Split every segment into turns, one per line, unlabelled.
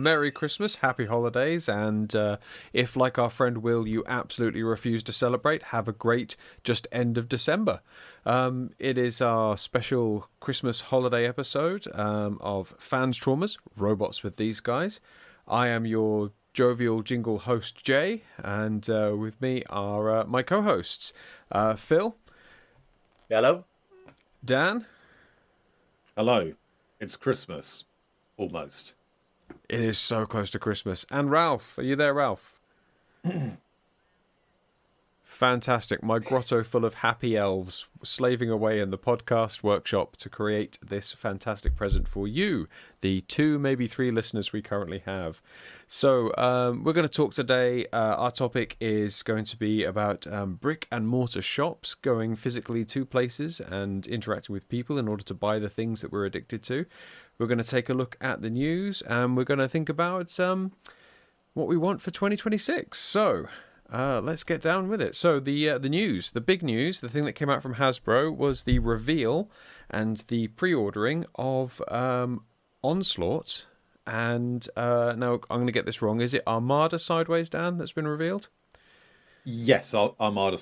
Merry Christmas, Happy Holidays, and if, like our friend Will, you absolutely refuse to celebrate, have a great just end of December. It is our special Christmas holiday episode of Fans Traumas, Robots with These Guys. I am your jovial jingle host, Jay, and with me are my co-hosts, Phil.
Hello.
Dan.
Hello. It's Christmas. Almost.
It is so close to Christmas. And Ralph. Are you there, Ralph? Fantastic. My grotto full of happy elves slaving away in the podcast workshop to create this fantastic present for you, the 2, maybe 3 listeners we currently have. So we're going to talk today. Our topic is going to be about brick and mortar shops, going physically to places and interacting with people in order to buy the things that we're addicted to. We're going to take a look at the news, and we're going to think about what we want for 2026. So let's get down with it. So the news, the big news, the thing that came out from Hasbro was the reveal and the pre-ordering of Onslaught. And now I'm going to get this wrong. Is it Armada Sideways, Dan, that's been revealed?
Yes, Armada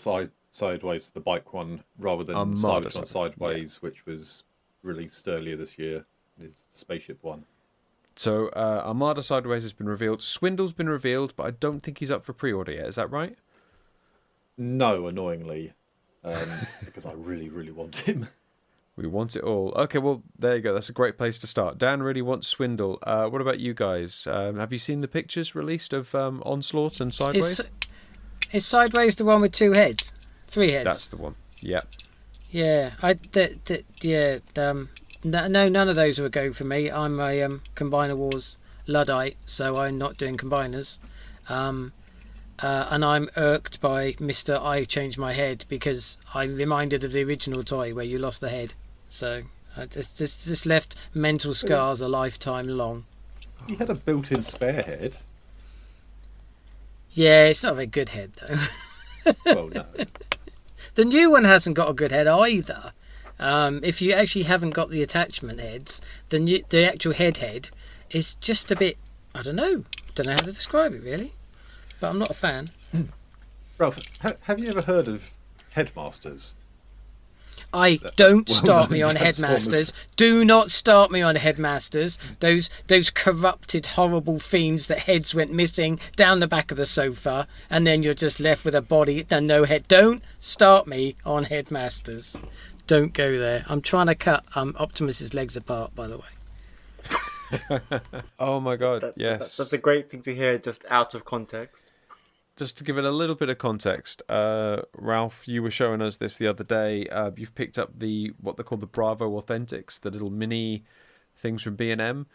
Sideways, the bike one, rather than
Armada
Cybertron Sideways, which was released earlier this year. Is the spaceship one.
So Armada Sideways has been revealed. Swindle's been revealed, but I don't think he's up for pre-order yet. Is that right?
No, annoyingly, because I really, really want him.
We want it all. Okay, well, there you go. That's a great place to start. Dan really wants Swindle. What about you guys? Have you seen the pictures released of Onslaught and Sideways?
Is Sideways the one with 2 heads? 3 heads?
That's the one. Yeah.
Yeah. No, none of those would go for me. I'm a Combiner Wars Luddite, so I'm not doing combiners. And I'm irked by Mr. I changed my head because I'm reminded of the original toy where you lost the head. So it's just left mental scars a lifetime long.
He had a built-in spare head.
Yeah, it's not a very good head though.
Well, no.
The new one hasn't got a good head either. If you actually haven't got the attachment heads, the actual head is just a bit, I don't know how to describe it really, but I'm not a fan.
Ralph, have you ever heard of Headmasters?
Don't start me on Headmasters. Do not start me on Headmasters. Those corrupted, horrible fiends that heads went missing down the back of the sofa, and then you're just left with a body and no head. Don't start me on Headmasters. Don't go there. I'm trying to cut Optimus's legs apart, by the way.
Oh my god, yes.
That's a great thing to hear, just out of context.
Just to give it a little bit of context, Ralph, you were showing us this the other day. You've picked up what they call the Bravo Authentics, the little mini things from B&M,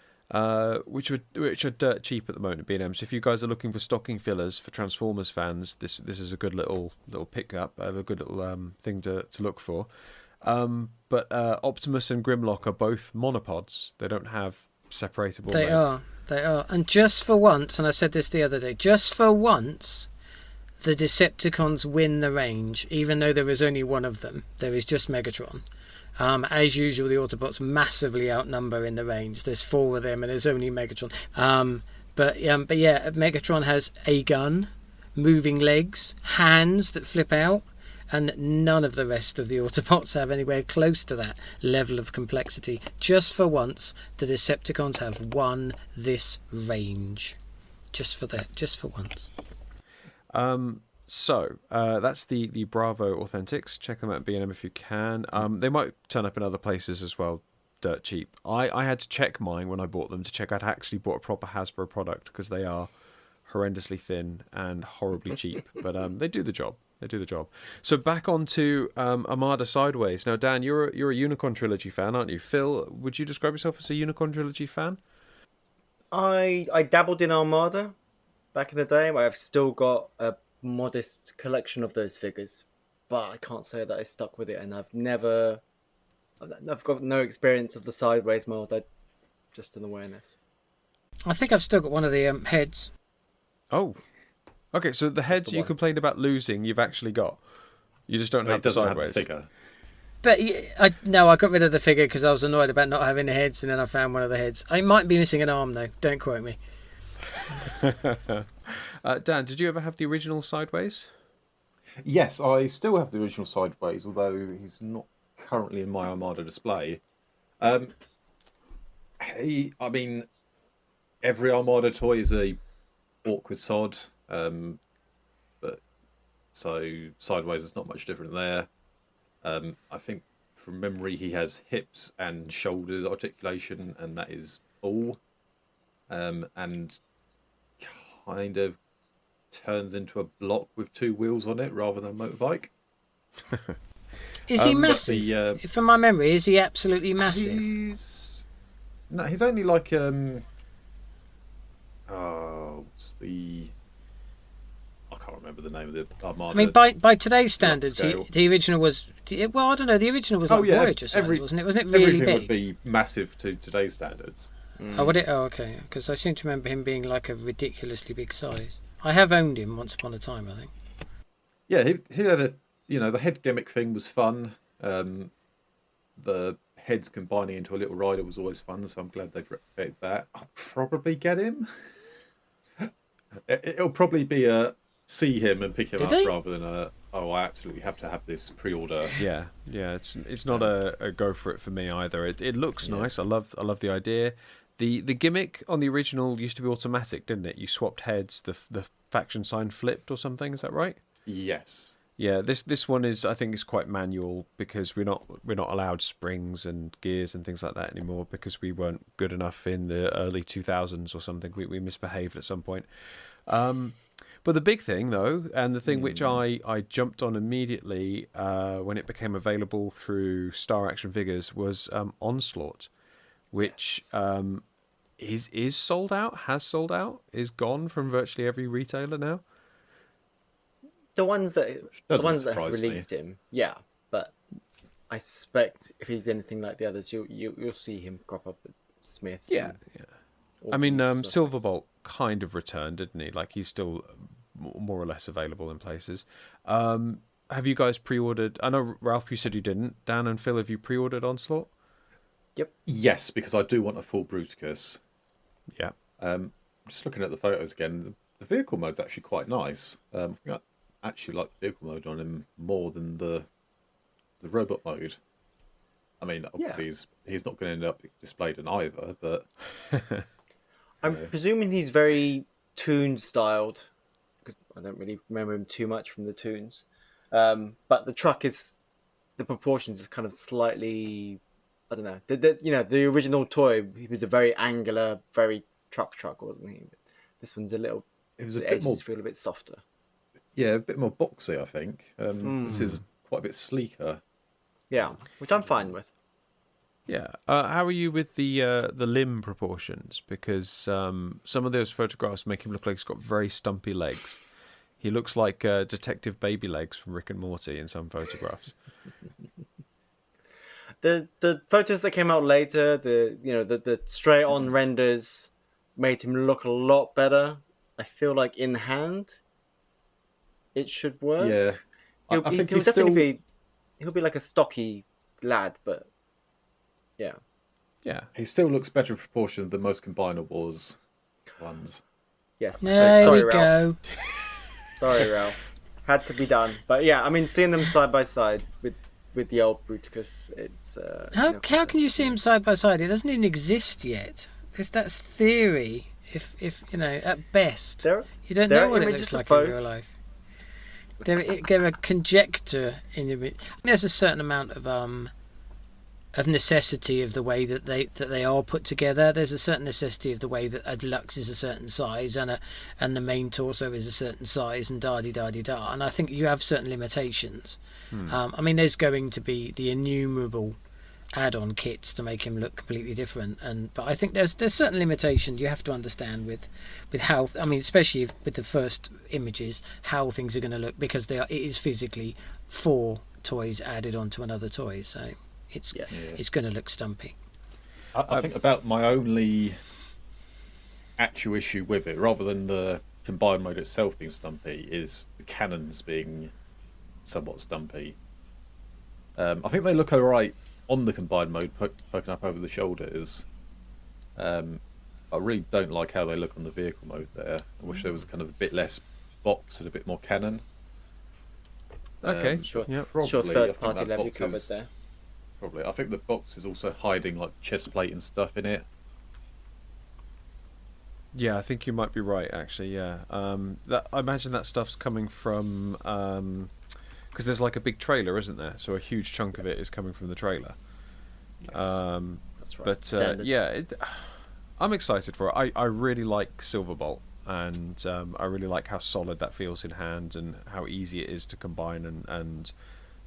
which are dirt cheap at the moment at B&M. So if you guys are looking for stocking fillers for Transformers fans, this is a good little pickup, a good little thing to look for. But Optimus and Grimlock are both monopods. They don't have separatable legs.
They are. And just for once, and I said this the other day, just for once, the Decepticons win the range, even though there is only one of them. There is just Megatron. As usual, the Autobots massively outnumber in the range. There's 4 of them, and there's only Megatron. But yeah, Megatron has a gun, moving legs, hands that flip out, and none of the rest of the Autobots have anywhere close to that level of complexity. Just for once, the Decepticons have won this range. Just for once.
So that's the Bravo Authentics. Check them out at B&M if you can. They might turn up in other places as well, dirt cheap. I had to check mine when I bought them to check I'd actually bought a proper Hasbro product, because they are horrendously thin and horribly cheap. But they do the job. They do the job. So back onto Armada Sideways. Now, Dan, you're a Unicorn Trilogy fan, aren't you? Phil, would you describe yourself as a Unicorn Trilogy fan?
I dabbled in Armada back in the day. I've still got a modest collection of those figures, but I can't say that I stuck with it, and I've got no experience of the Sideways mold. Just an awareness.
I think I've still got one of the heads.
Oh. Okay, so the heads you complained about losing, you've actually got. You just don't have the Sideways.
Have the figure.
But I got rid of the figure because I was annoyed about not having the heads, and then I found one of the heads. I might be missing an arm though. Don't quote me.
Dan, did you ever have the original Sideways?
Yes, I still have the original Sideways, although he's not currently in my Armada display. I mean, every Armada toy is a awkward sod, but so Sideways is not much different there. I think from memory he has hips and shoulders articulation, and that is all. And kind of turns into a block with two wheels on it rather than a motorbike.
Is he
but
massive? From my memory, is he absolutely massive?
He's only like I can't remember the name of the Armada.
I mean, by today's standards, the original was. Well, I don't know. The original was like Voyager size, wasn't it? Wasn't it really
everything
big?
would be massive to today's standards.
Oh, would it? Oh, okay. Because I seem to remember him being like a ridiculously big size. I have owned him once upon a time, I think.
Yeah, he had a the head gimmick thing was fun. The heads combining into a little rider was always fun, so I'm glad they've replicated that. I'll probably get him. It'll probably be a see him and pick him up rather than I absolutely have to have this pre-order.
Yeah. It's not a go for it for me either. It looks nice. I love the idea. The gimmick on the original used to be automatic, didn't it? You swapped heads, the faction sign flipped or something. Is that right?
Yes.
Yeah. This one is, I think, is quite manual because we're not allowed springs and gears and things like that anymore because we weren't good enough in the early 2000s or something. We misbehaved at some point. But the big thing, though, and the thing which I jumped on immediately when it became available through Star Action Figures was Onslaught, which is sold out, has sold out, is gone from virtually every retailer now.
The ones that have
surprise
released him, yeah. But I suspect if he's anything like the others, you'll see him crop up at Smith's.
Yeah. I mean, Silverbolt kind of returned, didn't he? Like, he's still more or less available in places. Have you guys pre-ordered? I know, Ralph, you said you didn't. Dan and Phil, have you pre-ordered Onslaught?
Yep.
Yes, because I do want a full Bruticus.
Yeah.
Just looking at the photos again, the vehicle mode's actually quite nice. I actually like the vehicle mode on him more than the robot mode. I mean, obviously he's not going to end up displayed in either, but
I'm presuming he's very Toon styled because I don't really remember him too much from the Toons. But the truck the proportions is kind of slightly, I don't know. The original toy, he was a very angular, very truck, wasn't he? This one's the edges feel a bit softer.
Yeah, a bit more boxy, I think. This is quite a bit sleeker.
Yeah, which I'm fine with.
Yeah. How are you with the limb proportions? Because some of those photographs make him look like he's got very stumpy legs. He looks like Detective Baby Legs from Rick and Morty in some photographs.
The photos that came out later, the straight on renders made him look a lot better. I feel like in hand, it should work.
Yeah,
He'll definitely be like a stocky lad, but yeah.
He still looks better proportioned than most Combiner Wars ones.
Yes.
There
Sorry,
we
Ralph.
go.
Sorry, Ralph. Had to be done. But yeah, I mean, seeing them side by side with the old Bruticus, it's...
How can you see him side by side? It doesn't even exist yet. That's theory, if at best. You don't know what it looks like in real life. They're a conjecture in the... There's a certain amount of necessity of the way that they are put together. There's a certain necessity of the way that a deluxe is a certain size and the main torso is a certain size and da-di-da-di-da. And I think you have certain limitations. I mean, there's going to be the innumerable add-on kits to make him look completely different, but I think there's certain limitations you have to understand with how, I mean, especially with the first images, how things are going to look, because it is physically 4 toys added onto another toy, so it's going to look stumpy.
I think about my only actual issue with it, rather than the combined mode itself being stumpy, is the cannons being somewhat stumpy. I think they look alright on the combined mode, poking up over the shoulders. I really don't like how they look on the vehicle mode there. I wish there was kind of a bit less box and a bit more cannon.
Okay.
Sure,
Yep.
sure.
Probably, I
Third
think
party
that
level
box
covered
is-
there.
Probably. I think the box is also hiding like chest plate and stuff in it.
Yeah, I think you might be right. Actually, yeah. I imagine that stuff's coming from because there's like a big trailer, isn't there? So a huge chunk of it is coming from the trailer.
Yes.
That's right.
But
Standard.
yeah, I'm excited for it. I really like Silverbolt, and I really like how solid that feels in hand and how easy it is to combine and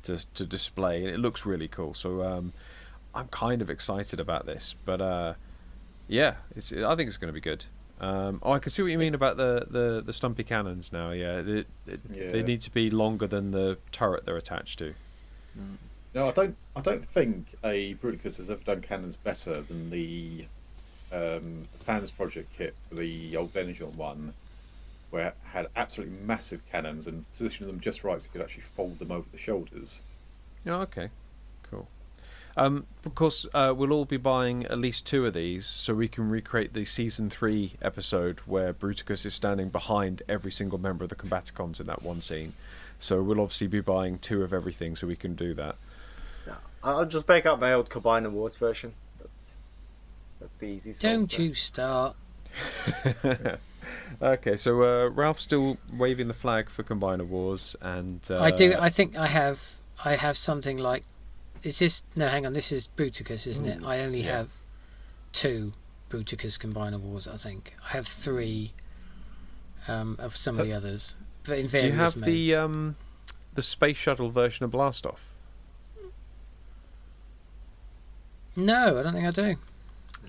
to display. And it looks really cool. So I'm kind of excited about this. But yeah, I think it's going to be good. I can see what you mean about the stumpy cannons now. Yeah, they need to be longer than the turret they're attached to.
No, I don't think a Bruticus has ever done cannons better than the Fans Project kit for the old Energon one, where it had absolutely massive cannons and positioned them just right so you could actually fold them over the shoulders.
Oh, okay, cool. Of course, we'll all be buying at least 2 of these so we can recreate the Season 3 episode where Bruticus is standing behind every single member of the Combaticons in that one scene. So we'll obviously be buying 2 of everything so we can do that.
Yeah. I'll just break up my old Combiner Wars version. That's the easy solve
Don't
there.
you start.
Okay, so Ralph's still waving the flag for Combiner Wars, and
I do. I think I have something like. Is this no? Hang on. This is Bruticus, isn't it? I only
yeah.
have 2 Bruticus Combiner Wars. I think I have 3 of some of the others. But in
do you
various
have
modes.
the space shuttle version of Blastoff?
No, I don't think I do.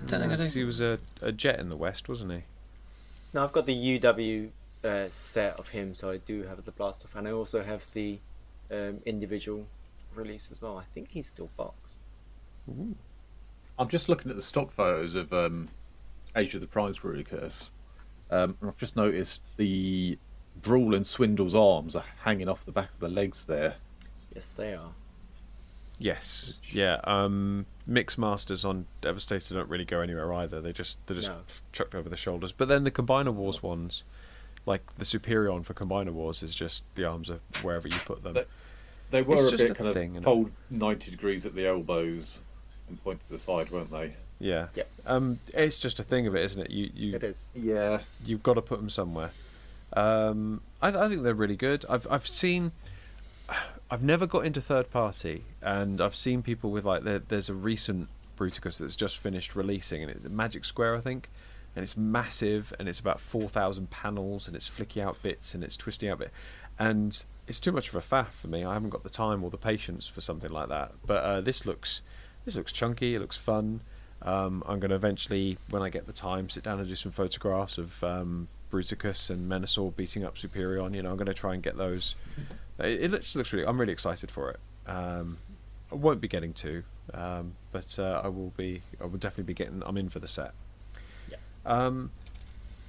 Don't think I do.
He was a jet in the West, wasn't he?
No, I've got the UW set of him, so I do have the Blastoff, and I also have the individual release as well. I think he's still boxed.
Ooh.
I'm just looking at the stock photos of Age of the Primes Bruticus, and I've just noticed the Brawl and Swindle's arms are hanging off the back of the legs there.
Yes, they are.
Yes, yeah. Mix Masters on Devastator don't really go anywhere either. They're just
No.
chucked over the shoulders. But then the Combiner Wars ones, like the Superion for Combiner Wars, is just the arms are wherever you put them.
They were
It's
a
just
bit
a
kind
thing,
of
isn't it?
fold 90 degrees at the elbows and point to the side, weren't they?
Yeah.
Yep.
It's just a thing of it, isn't it? You
It is.
Yeah.
you've got to put them somewhere. I think they're really good. I've never got into third party, and I've seen people with like there's a recent Bruticus that's just finished releasing, and it's Magic Square, I think, and it's massive, and it's about 4,000 panels, and it's flicky out bits, and it's twisty out bit, and it's too much of a faff for me. I haven't got the time or the patience for something like that. But this looks chunky. It looks fun. I'm going to eventually, when I get the time, sit down and do some photographs of Bruticus and Menasor beating up Superion. You know, I'm going to try and get those. It looks really. I'm really excited for it. I won't be getting 2, but I will definitely be getting. I'm in for the set.
Yeah.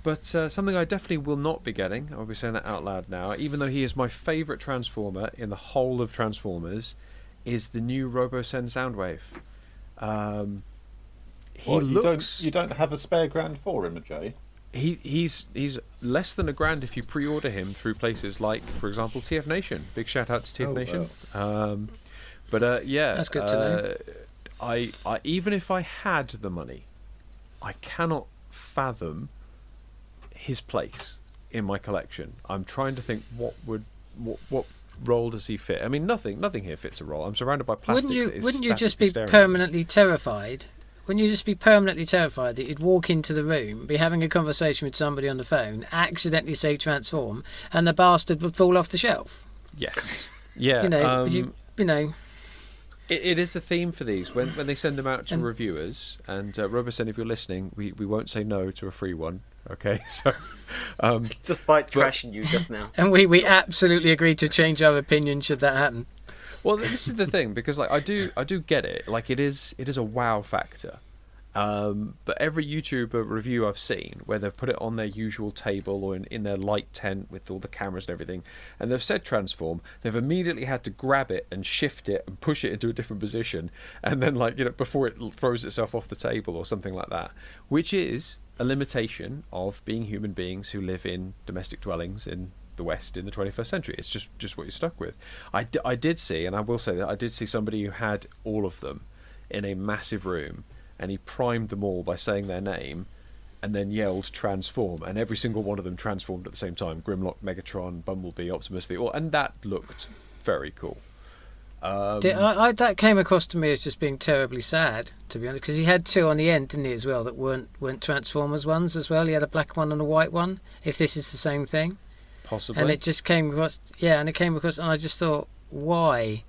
But something I definitely will not be getting. I'll be saying that out loud now. Even though he is my favourite Transformer in the whole of Transformers, is the new Robosen Soundwave.
You don't have a spare grand for him, Jay?
He's less than $1,000 if you pre-order him through places like, for example, TF Nation. Big shout out to TF Nation.
Wow.
Yeah,
That's good to know.
I even if I had the money, I cannot fathom his place in my collection. I'm trying to think what role does he fit? I mean, nothing here fits a role. I'm surrounded by plastic.
Wouldn't you just be permanently terrified? Wouldn't you just be permanently terrified that you'd walk into the room, be having a conversation with somebody on the phone, accidentally say transform, and the bastard would fall off the shelf?
Yes. Yeah.
You know.
It is a theme for these when they send them out to reviewers. And Robosen, if you're listening, we won't say no to a free one. Okay, so
Despite trashing you just now.
And we absolutely agreed to change our opinion should that happen.
well, this is the thing, because like I do get it. Like it is a wow factor, But every YouTuber review I've seen where they've put it on their usual table or in their light tent with all the cameras and everything, and they've said transform, they've immediately had to grab it and shift it and push it into a different position, and then before it throws itself off the table or something like that, which is a limitation of being human beings who live in domestic dwellings in the West in the 21st century. It's just what you're stuck with. I did see, and I will say that I did see somebody who had all of them in a massive room, and he primed them all by saying their name and then yelled transform, and every single one of them transformed at the same time. Grimlock, Megatron, Bumblebee, Optimus, and that looked very cool.
That came across to me as just being terribly sad, to be honest, because he had two on the end, didn't he, as well, that weren't Transformers ones as well. He had a black one and a white one, if this is the same thing.
Possibly.
And it just came across, and I just thought, why?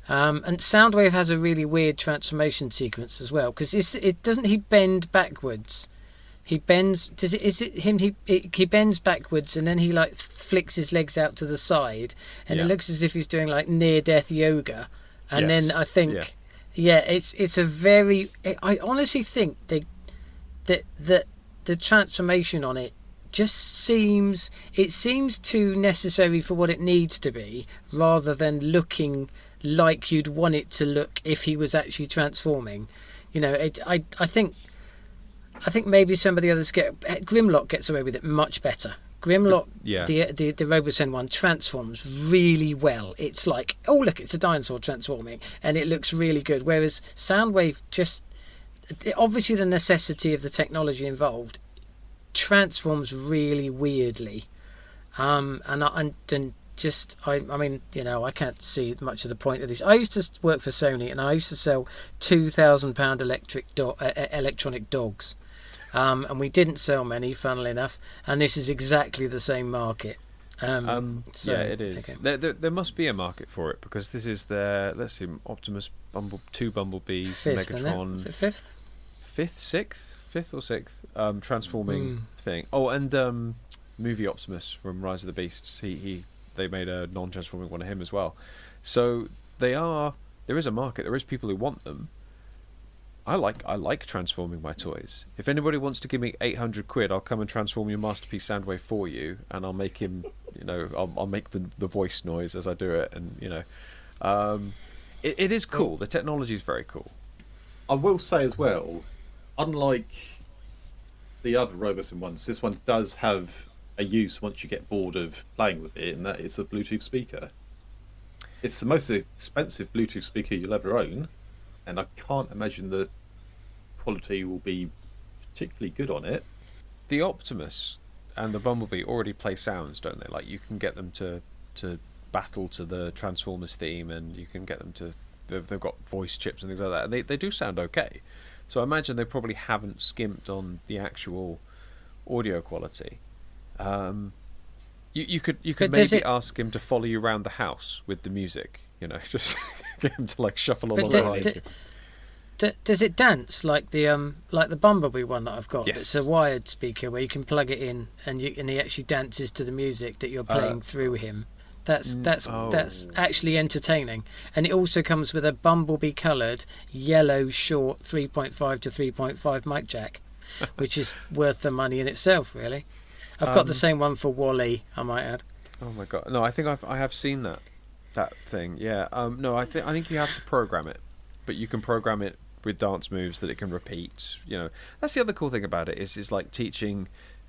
And Soundwave has a really weird transformation sequence as well, because it doesn't he bend backwards? He bends. Is it him? He bends backwards, and then he flicks his legs out to the side, and it looks as if he's doing near-death yoga. And then I think, it's a very. I honestly think that the transformation on it just seems too necessary for what it needs to be, rather than looking like you'd want it to look if he was actually transforming. I think maybe some of the others Grimlock gets away with it much better. Grimlock, the Robosen one, transforms really well. It's like, oh look, it's a dinosaur transforming, and it looks really good. Whereas Soundwave obviously the necessity of the technology involved, transforms really weirdly. I can't see much of the point of this. I used to work for Sony, and I used to sell £2,000 electronic dogs, and we didn't sell many, funnily enough. And this is exactly the same market.
It is. Okay. There must be a market for it, because this is their, let's see, Optimus, two Bumblebees,
fifth,
Megatron.
Is it fifth?
Fifth or sixth transforming thing. Oh, and movie Optimus from Rise of the Beasts. They made a non-transforming one of him as well. So there is a market. There is people who want them. I like transforming my toys. If anybody wants to give me 800 quid, I'll come and transform your Masterpiece Soundwave for you, and I'll make him. I'll make the voice noise as I do it, and it is cool. The technology is very cool.
I will say as well, unlike the other Robosen ones, this one does have a use once you get bored of playing with it, and that is a Bluetooth speaker. It's the most expensive Bluetooth speaker you'll ever own, and I can't imagine the quality will be particularly good on it.
The Optimus and the Bumblebee already play sounds, don't they? You can get them to battle to the Transformers theme, and you can get them to. They've got voice chips and things like that. And they do sound okay. So I imagine they probably haven't skimped on the actual audio quality. You could maybe ask him to follow you around the house with the music, just get him to shuffle along behind you.
Does it dance like the Bumblebee one that I've got?
Yes.
It's a wired speaker where you can plug it in, and he actually dances to the music that you're playing through him. That's actually entertaining, and it also comes with a Bumblebee coloured yellow short 3.5 to 3.5 mic jack, which is worth the money in itself, really. I've got the same one for Wally, I might add.
Oh my god! No, I think I have seen that thing. Yeah. No, I think you have to program it, but you can program it with dance moves that it can repeat. That's the other cool thing about it is like teaching.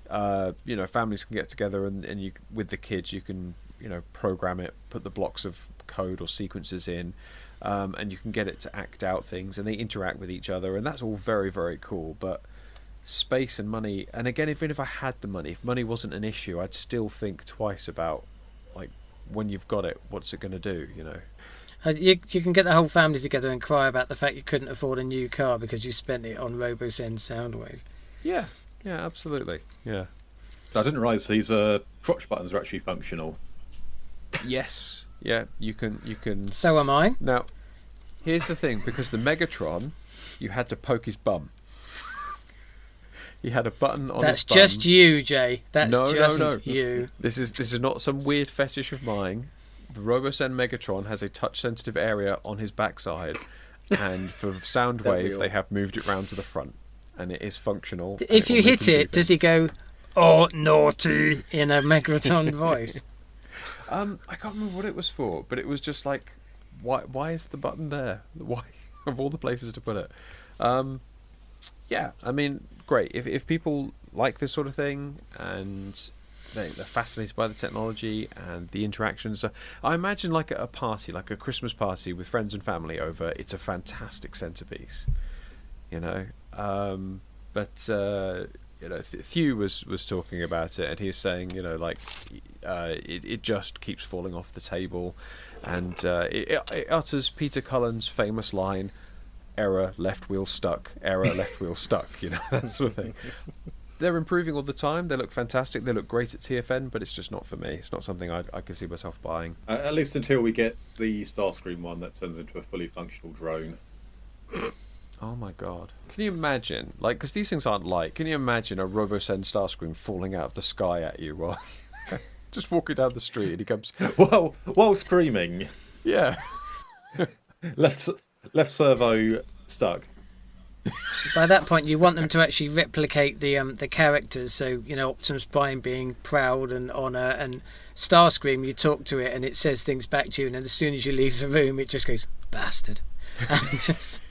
Families can get together and you with the kids you can program it, put the blocks of code or sequences in, and you can get it to act out things, and they interact with each other, and that's all very, very cool. But space and money, and again, even if I had the money, if money wasn't an issue, I'd still think twice about when you've got it, what's it going to do?
You can get the whole family together and cry about the fact you couldn't afford a new car because you spent it on Robosen Soundwave.
Yeah, absolutely. Yeah.
I didn't realise these crotch buttons are actually functional.
Yes. Yeah, you can.
So am I.
Now, here's the thing: because the Megatron, you had to poke his bum. He had a button on his bum.
That's just you, Jay. That's
no.
you.
This is not some weird fetish of mine. The Robosen Megatron has a touch-sensitive area on his backside, and for Soundwave, they have moved it round to the front. and it is functional. and
If
will
you
make
hit
him do
it, does
things.
he go, "Oh, naughty," in a Megatron voice?
I can't remember what it was for, but it was just like, why is the button there? Why, of all the places to put it? Yeah, I mean, great. If people like this sort of thing and they're fascinated by the technology and the interactions, I imagine like at a party, like a Christmas party with friends and family over, it's a fantastic centerpiece, you know. But you know, Thew was talking about it, and he was saying, you know, like it just keeps falling off the table, and it utters Peter Cullen's famous line, "Error, left wheel stuck. Error, left wheel stuck." You know, that sort of thing. They're improving all the time. They look fantastic. They look great at TFN, but it's just not for me. It's not something I can see myself buying.
At least until we get the Starscream one that turns into a fully functional drone.
Oh my god! Can you imagine? Like, because these things aren't light. Can you imagine a RoboSend Starscream falling out of the sky at you while just walking down the street and he comes?
Well, while screaming,
Yeah.
left servo stuck.
By that point, you want them to actually replicate the characters. So, you know, Optimus Prime being proud and honor, and Starscream, you talk to it and it says things back to you, and then as soon as you leave the room, it just goes, "Bastard," and just.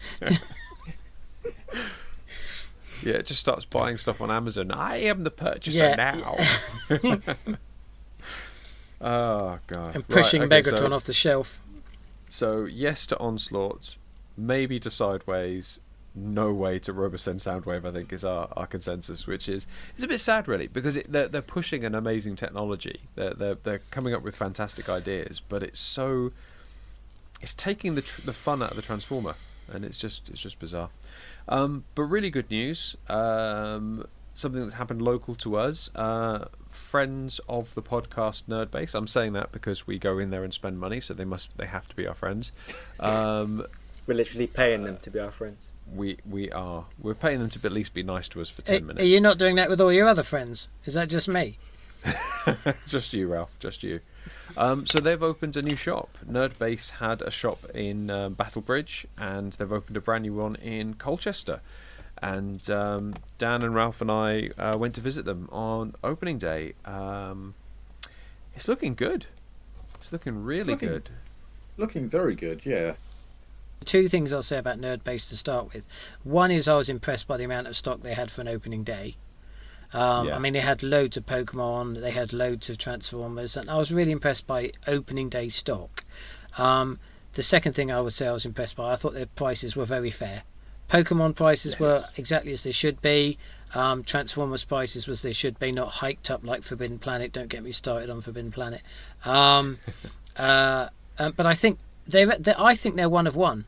Yeah, it just starts buying stuff on Amazon. I am the purchaser now. Oh god!
And pushing
Right, okay,
Megatron off the shelf.
So yes to Onslaught, maybe to Sideways, no way to RoboSend Soundwave. I think is our consensus, which is it's a bit sad really, because they're pushing an amazing technology. They're coming up with fantastic ideas, but it's taking the fun out of the Transformer, and it's just bizarre. But really good news. Something that happened local to us. Friends of the podcast Nerd Base. I'm saying that because we go in there and spend money, so they have to be our friends.
We're literally paying them to be our friends.
We're paying them to at least be nice to us for 10 minutes.
Are you not doing that with all your other friends? Is that just me?
Just you, Ralph. Just you. So they've opened a new shop. Nerd Base had a shop in Battlebridge, and they've opened a brand new one in Colchester. And Dan and Ralph and I went to visit them on opening day. It's looking good. It's looking really good.
Looking very good, yeah.
Two things I'll say about Nerd Base to start with. One is I was impressed by the amount of stock they had for an opening day. I mean, they had loads of Pokemon, they had loads of Transformers, and I was really impressed by opening day stock. The second thing I would say I was impressed by, I thought their prices were very fair. Pokemon prices were exactly as they should be. Transformers prices was they should be, not hiked up like Forbidden Planet. Don't get me started on Forbidden Planet. But I think they're one of one.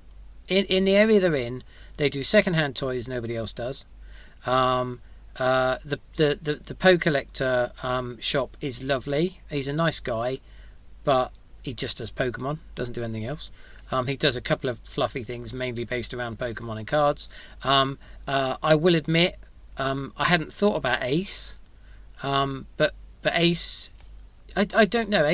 In the area they're in, they do second-hand toys nobody else does. The Poe Collector shop is lovely. He's a nice guy, but he just does Pokemon, doesn't do anything else. He does a couple of fluffy things, mainly based around Pokemon and cards. I will admit, I hadn't thought about Ace, but Ace, I don't know.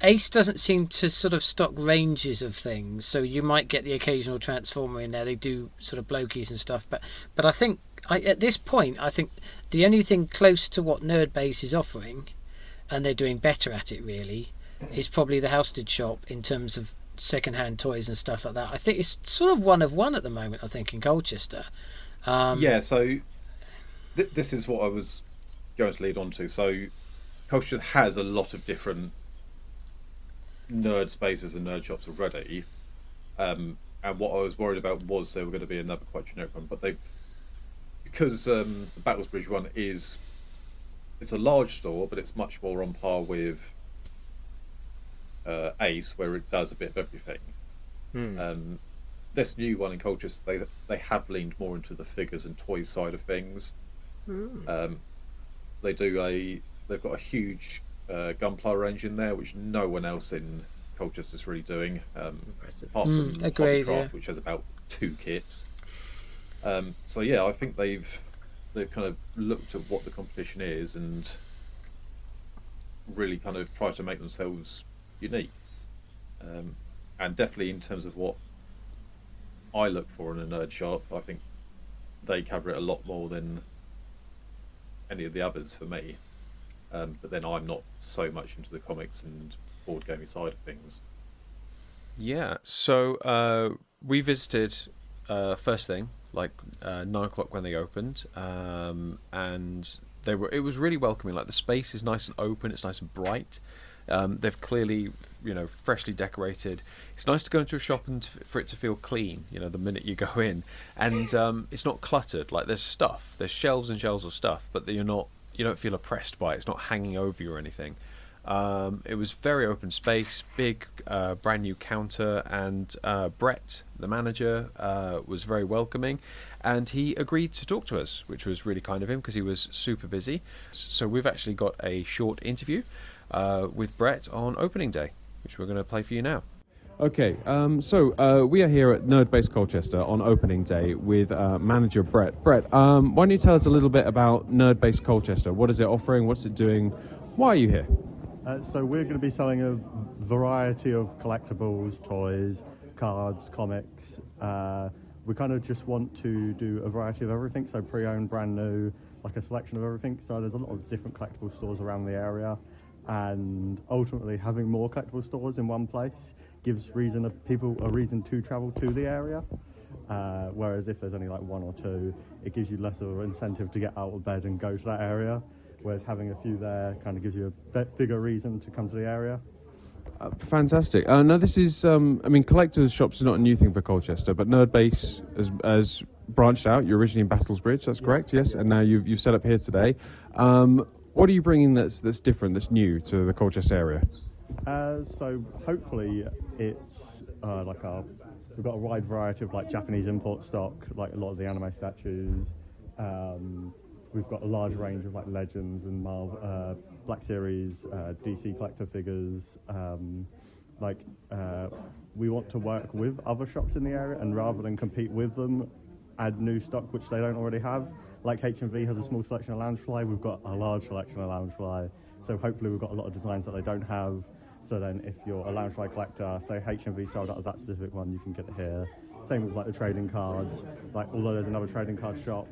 Ace doesn't seem to sort of stock ranges of things, so you might get the occasional Transformer in there. They do sort of blokies and stuff, but I think at this point, I think the only thing close to what Nerd Base is offering, and they're doing better at it really, is probably the Halstead shop in terms of second-hand toys and stuff like that. I think it's sort of one of one at the moment, I think, in Colchester.
Yeah, so this is what I was going to lead on to. So Colchester has a lot of different nerd spaces and nerd shops already. And what I was worried about was there were going to be another quite generic one, but because the Battlesbridge one it's a large store, but it's much more on par with Ace, where it does a bit of everything. This new one in Colchester, they have leaned more into the figures and toys side of things. They've got a huge Gunpla range in there, which no one else in Colchester's really doing, apart from Hobbycraft, which has about 2 kits. So yeah, I think they've kind of looked at what the competition is and really kind of tried to make themselves unique. And definitely in terms of what I look for in a nerd shop. I think they cover it a lot more than any of the others for me. But then I'm not so much into the comics and board gaming side of things.
Yeah, so we visited first thing, like 9 o'clock when they opened, and it was really welcoming. Like the space is nice and open, it's nice and bright. They've clearly, freshly decorated. It's nice to go into a shop and for it to feel clean, the minute you go in, and it's not cluttered. Like there's shelves and shelves of stuff, but you don't feel oppressed by it. It's not hanging over you or anything. It was very open space, big, brand new counter, and Brett, the manager, was very welcoming, and he agreed to talk to us, which was really kind of him because he was super busy. So we've actually got a short interview with Brett on opening day, which we're going to play for you now. Okay, so we are here at Nerd Base Colchester on opening day with manager Brett. Brett, why don't you tell us a little bit about Nerd Base Colchester? What is it offering? What's it doing? Why are you here?
So we're going to be selling a variety of collectibles, toys, cards, comics. We kind of just want to do a variety of everything, so pre-owned, brand new, like a selection of everything. So there's a lot of different collectible stores around the area, and ultimately having more collectible stores in one place gives people a reason to travel to the area. Whereas if there's only like one or two, it gives you less of an incentive to get out of bed and go to that area. Whereas having a few there kind of gives you a bigger reason to come to the area.
Fantastic. Now this is, collectors shops are not a new thing for Colchester, but Nerd Base has branched out. You're originally in Battlesbridge, that's correct, yes, and now you've set up here today. What are you bringing that's different, that's new to the Colchester area?
So hopefully it's we've got a wide variety of like Japanese import stock, like a lot of the anime statues. We've got a large range of like Legends and Marvel, Black Series, DC collector figures. We want to work with other shops in the area, and rather than compete with them, add new stock which they don't already have. Like H&V has a small selection of Loungefly, we've got a large selection of Loungefly. So hopefully we've got a lot of designs that they don't have. So then if you're a Loungefly collector, say H&V sold out of that specific one, you can get it here. Same with like the trading cards. Like although there's another trading card shop,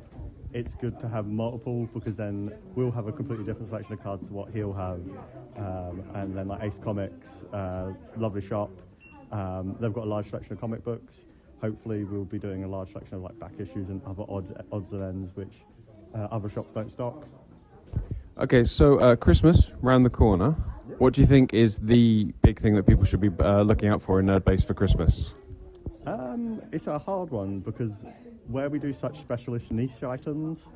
it's good to have multiple because then we'll have a completely different selection of cards to what he'll have. And then like Ace Comics, lovely shop. They've got a large selection of comic books. Hopefully we'll be doing a large selection of like back issues and other odds and ends which other shops don't stock.
Okay, so Christmas round the corner. What do you think is the big thing that people should be looking out for in Nerd Base for Christmas?
It's a hard one because where we do such specialist niche items,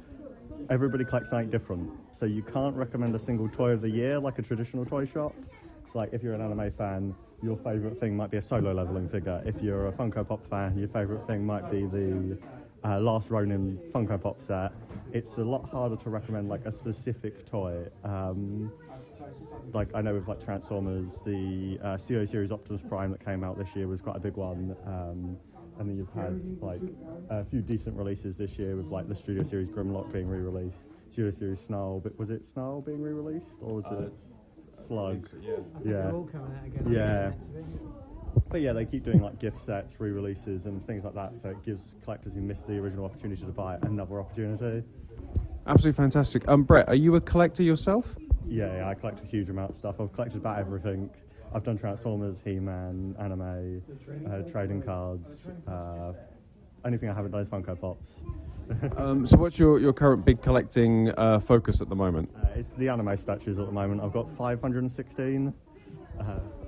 everybody collects something different. So you can't recommend a single toy of the year like a traditional toy shop. It's like if you're an anime fan, your favourite thing might be a solo leveling figure. If you're a Funko Pop fan, your favourite thing might be the Last Ronin Funko Pop set. It's a lot harder to recommend like a specific toy. Like I know with like Transformers, the CO series Optimus Prime that came out this year was quite a big one. And then you've had like a few decent releases this year with like the Studio Series Grimlock being re-released, Studio Series Snarl, but was it Snarl being re-released or was it Slug?
So, yeah.
Yeah.
They're all coming out again.
Yeah. But yeah, they keep doing like gift sets, re-releases and things like that, so it gives collectors who missed the original opportunity to buy it another opportunity.
Absolutely fantastic. Brett, are you a collector yourself?
Yeah, I collect a huge amount of stuff. I've collected about everything. I've done Transformers, He-Man, anime, trading cards. Anything I haven't done is Funko Pops.
So what's your current big collecting focus at the moment?
It's the anime statues at the moment. I've got 516.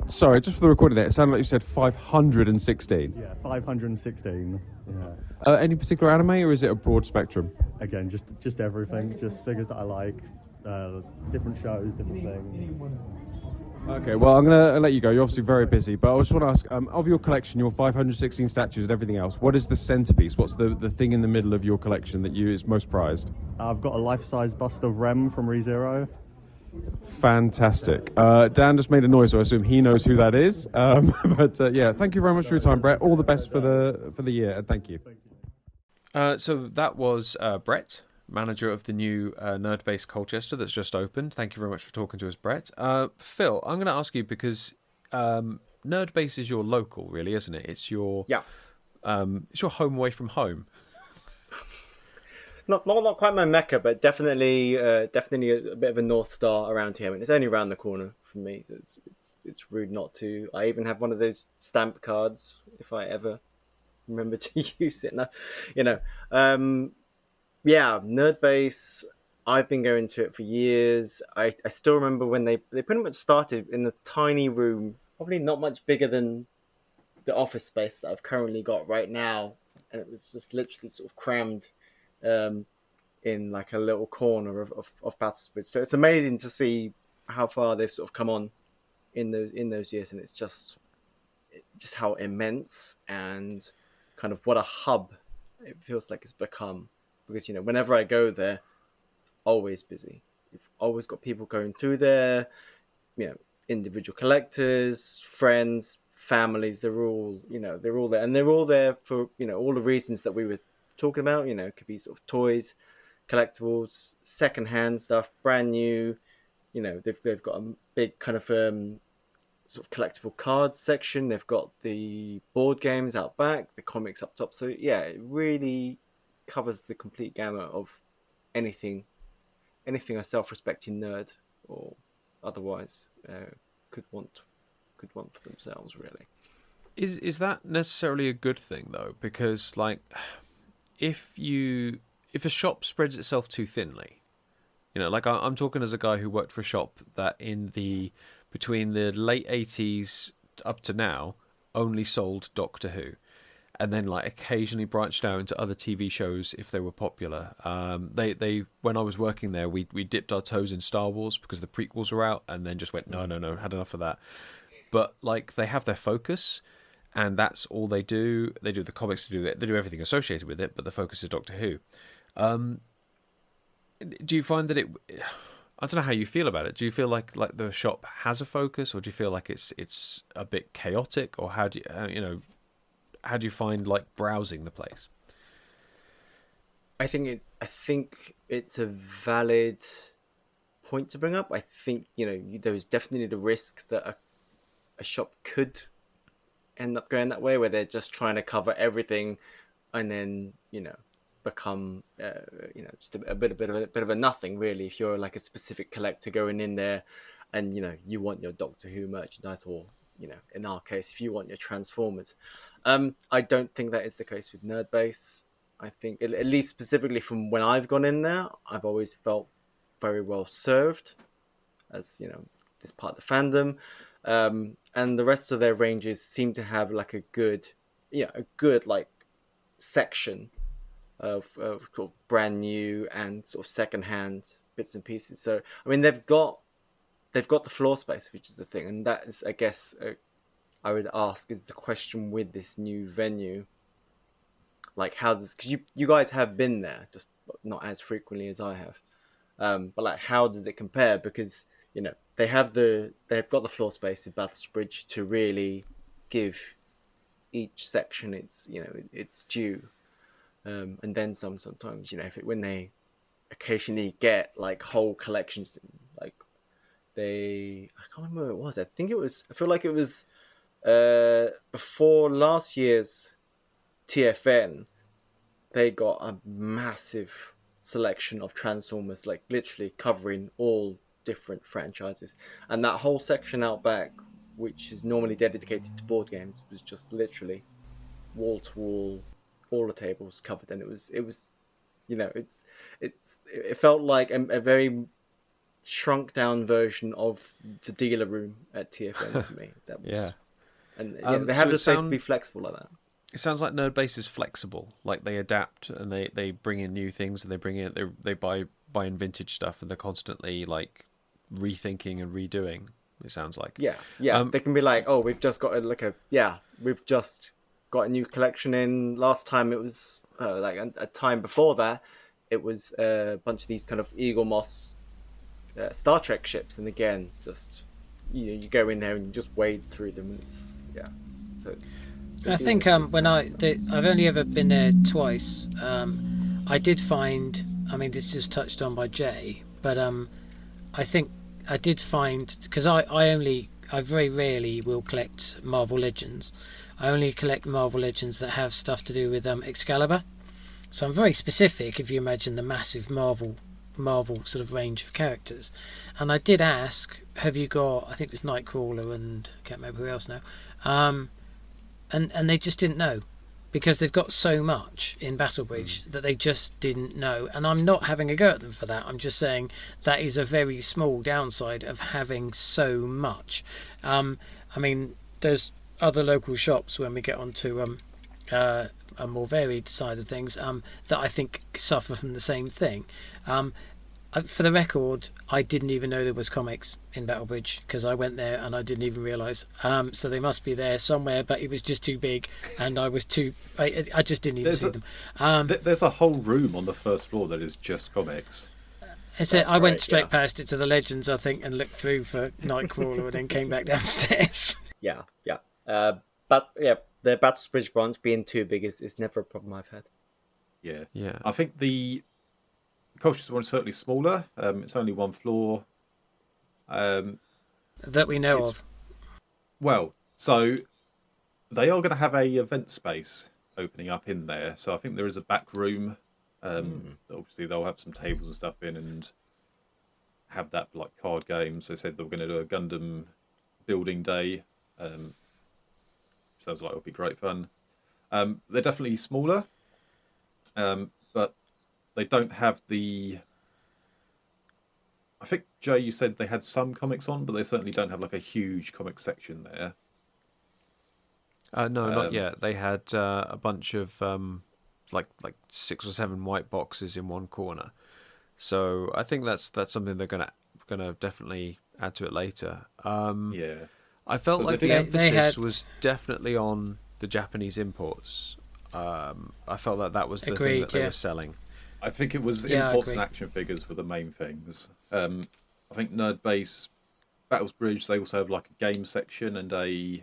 Sorry, just for the recording there, it sounded like you said 516.
Yeah, 516. Yeah.
Any particular anime, or is it a broad spectrum?
Again, just everything. Just figures that I like. Different shows, different things.
Okay, well, I'm going to let you go. You're obviously very busy, but I just want to ask, of your collection, your 516 statues and everything else, what is the centerpiece? What's the thing in the middle of your collection that is most prized?
I've got a life-size bust of Rem from ReZero.
Fantastic. Dan just made a noise, so I assume he knows who that is. Yeah, thank you very much for your time, Brett. All the best for the year, and thank you. So that was Brett, manager of the new Nerd Base Colchester that's just opened. Thank you very much for talking to us, Brett. Phil, I'm going to ask you because Nerd Base is your local, really, isn't it? It's your Is your home away from home?
Not quite my mecca, but definitely a bit of a North Star around here. I mean, it's only around the corner from me, so it's rude not to. I even have one of those stamp cards if I ever remember to use it. Now, yeah, Nerd Base. I've been going to it for years. I still remember when they pretty much started in a tiny room, probably not much bigger than the office space that I've currently got right now, and it was just literally sort of crammed in like a little corner of Battlesbridge. So it's amazing to see how far they've sort of come on in those years, and it's just how immense and kind of what a hub it feels like it's become. Because whenever I go there, always busy. You've always got people going through there. Individual collectors, friends, families. They're all there, and they're all there for all the reasons that we were talking about. It could be sort of toys, collectibles, secondhand stuff, brand new. They've got a big kind of sort of collectible cards section. They've got the board games out back, the comics up top. So yeah, it really covers the complete gamut of anything a self-respecting nerd or otherwise could want for themselves, really.
Is that necessarily a good thing though? Because like, if a shop spreads itself too thinly, like I'm talking as a guy who worked for a shop that between the late 80s up to now only sold Doctor Who, and then like occasionally branched out into other TV shows if they were popular. They when I was working there, we dipped our toes in Star Wars because the prequels were out, and then just went no, had enough of that. But like they have their focus, and that's all they do. They do the comics, they do everything associated with it, but the focus is Doctor Who. Do you find that I don't know how you feel about it. Do you feel like the shop has a focus, or do you feel like it's a bit chaotic, or how do you find like browsing the place?
I think it's a valid point to bring up. I think there is definitely the risk that a shop could end up going that way, where they're just trying to cover everything, and then become just a bit of a nothing, really. If you're like a specific collector going in there, and you want your Doctor Who merchandise, or in our case, if you want your Transformers. I don't think that is the case with Nerd Base. I think, at least specifically from when I've gone in there, I've always felt very well served as this part of the fandom. And the rest of their ranges seem to have like a good like section of brand new and sort of secondhand bits and pieces. So I mean, they've got the floor space, which is the thing, and that is, I guess, I would ask, is the question with this new venue. Like, how does, because you guys have been there, just not as frequently as I have, but like, how does it compare? Because they've got the floor space in Battlesbridge to really give each section its due. And then some sometimes, when they occasionally get like whole collections, like I can't remember what it was. I feel like it was before last year's TFN, they got a massive selection of Transformers, like literally covering all different franchises. And that whole section out back, which is normally dedicated to board games, was just literally wall to wall, all the tables covered, and it was it felt like a very shrunk down version of the dealer room at TFN for me. That was,
yeah.
And they have the space to be flexible like that.
It sounds like Nerd Base is flexible. Like they adapt and they bring in new things, and they buy in vintage stuff, and they're constantly like rethinking and redoing. It sounds like
they can be like, oh, we've just got we've just got a new collection in. Last time it was like a time before that, it was a bunch of these kind of Eagle Moss Star Trek ships, and again, just you go in there and you just wade through them, and it's so
I think when I've only ever been there twice. I did find, I mean, this is touched on by Jay, but I think I did find, because I very rarely will collect Marvel Legends, I only collect Marvel Legends that have stuff to do with Excalibur. So I'm very specific if you imagine the massive Marvel sort of range of characters. And I did ask, have you got, I think it was Nightcrawler and I can't remember who else now. And they just didn't know, because they've got so much in Battle Bridge that they just didn't know. And I'm not having a go at them for that. I'm just saying that is a very small downside of having so much. I mean, there's other local shops when we get onto a more varied side of things that I think suffer from the same thing. For the record, I didn't even know there was comics in Battlebridge, because I went there and I didn't even realise. So they must be there somewhere, but it was just too big, and I just didn't even see them.
There's a whole room on the first floor that is just comics.
I went straight past it to the Legends, I think, and looked through for Nightcrawler, and then came back downstairs.
Yeah. But yeah, the Battlebridge branch being too big is never a problem I've had.
Yeah. I think the Colchester one is certainly smaller. It's only one floor.
That we know of.
Well, so they are going to have a event space opening up in there. So I think there is a back room. Obviously, they'll have some tables and stuff in and have that for like card games. They said they were going to do a Gundam building day. Sounds like it'll be great fun. They're definitely smaller, but they don't have the... I think, Jay, you said they had some comics on, but they certainly don't have like a huge comic section there.
No, not yet. They had a bunch of like 6 or 7 white boxes in one corner. So I think that's something they're gonna definitely add to it later. I felt like the emphasis was definitely on the Japanese imports. I felt that was the thing that they were selling.
I think it was imports and action figures were the main things. I think Nerd Base, Battles Bridge, they also have like a game section and a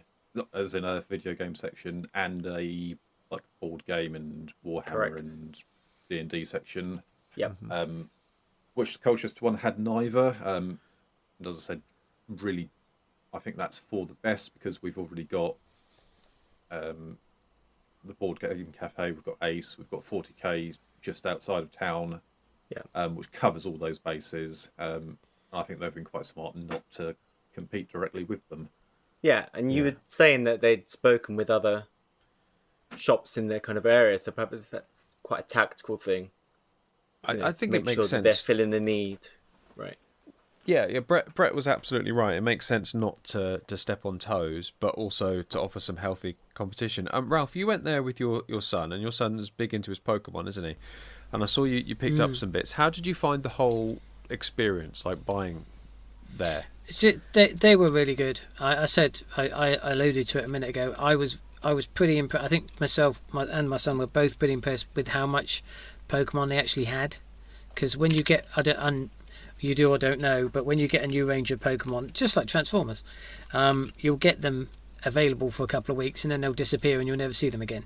video game section and a like board game and Warhammer and D&D section.
Yep.
Which the Colchester one had neither. And as I said, really, I think that's for the best because we've already got the board game cafe, we've got Ace, we've got 40k just outside of town, which covers all those bases. I think they've been quite smart not to compete directly with them. Yeah, and you were saying that they'd spoken with other shops in their kind of area, so perhaps that's quite a tactical thing.
I think it makes sense.
That they're filling the need, right?
Yeah. Brett was absolutely right. It makes sense not to step on toes, but also to offer some healthy competition. Ralph, you went there with your son, and your son's big into his Pokemon, isn't he? And I saw you picked up some bits. How did you find the whole experience, like buying there?
They were really good. I said I alluded to it a minute ago. I was pretty impressed. I think myself and my son were both pretty impressed with how much Pokemon they actually had. Because when you get, you do or don't know, but when you get a new range of Pokemon, just like Transformers, you'll get them available for a couple of weeks and then they'll disappear and you'll never see them again.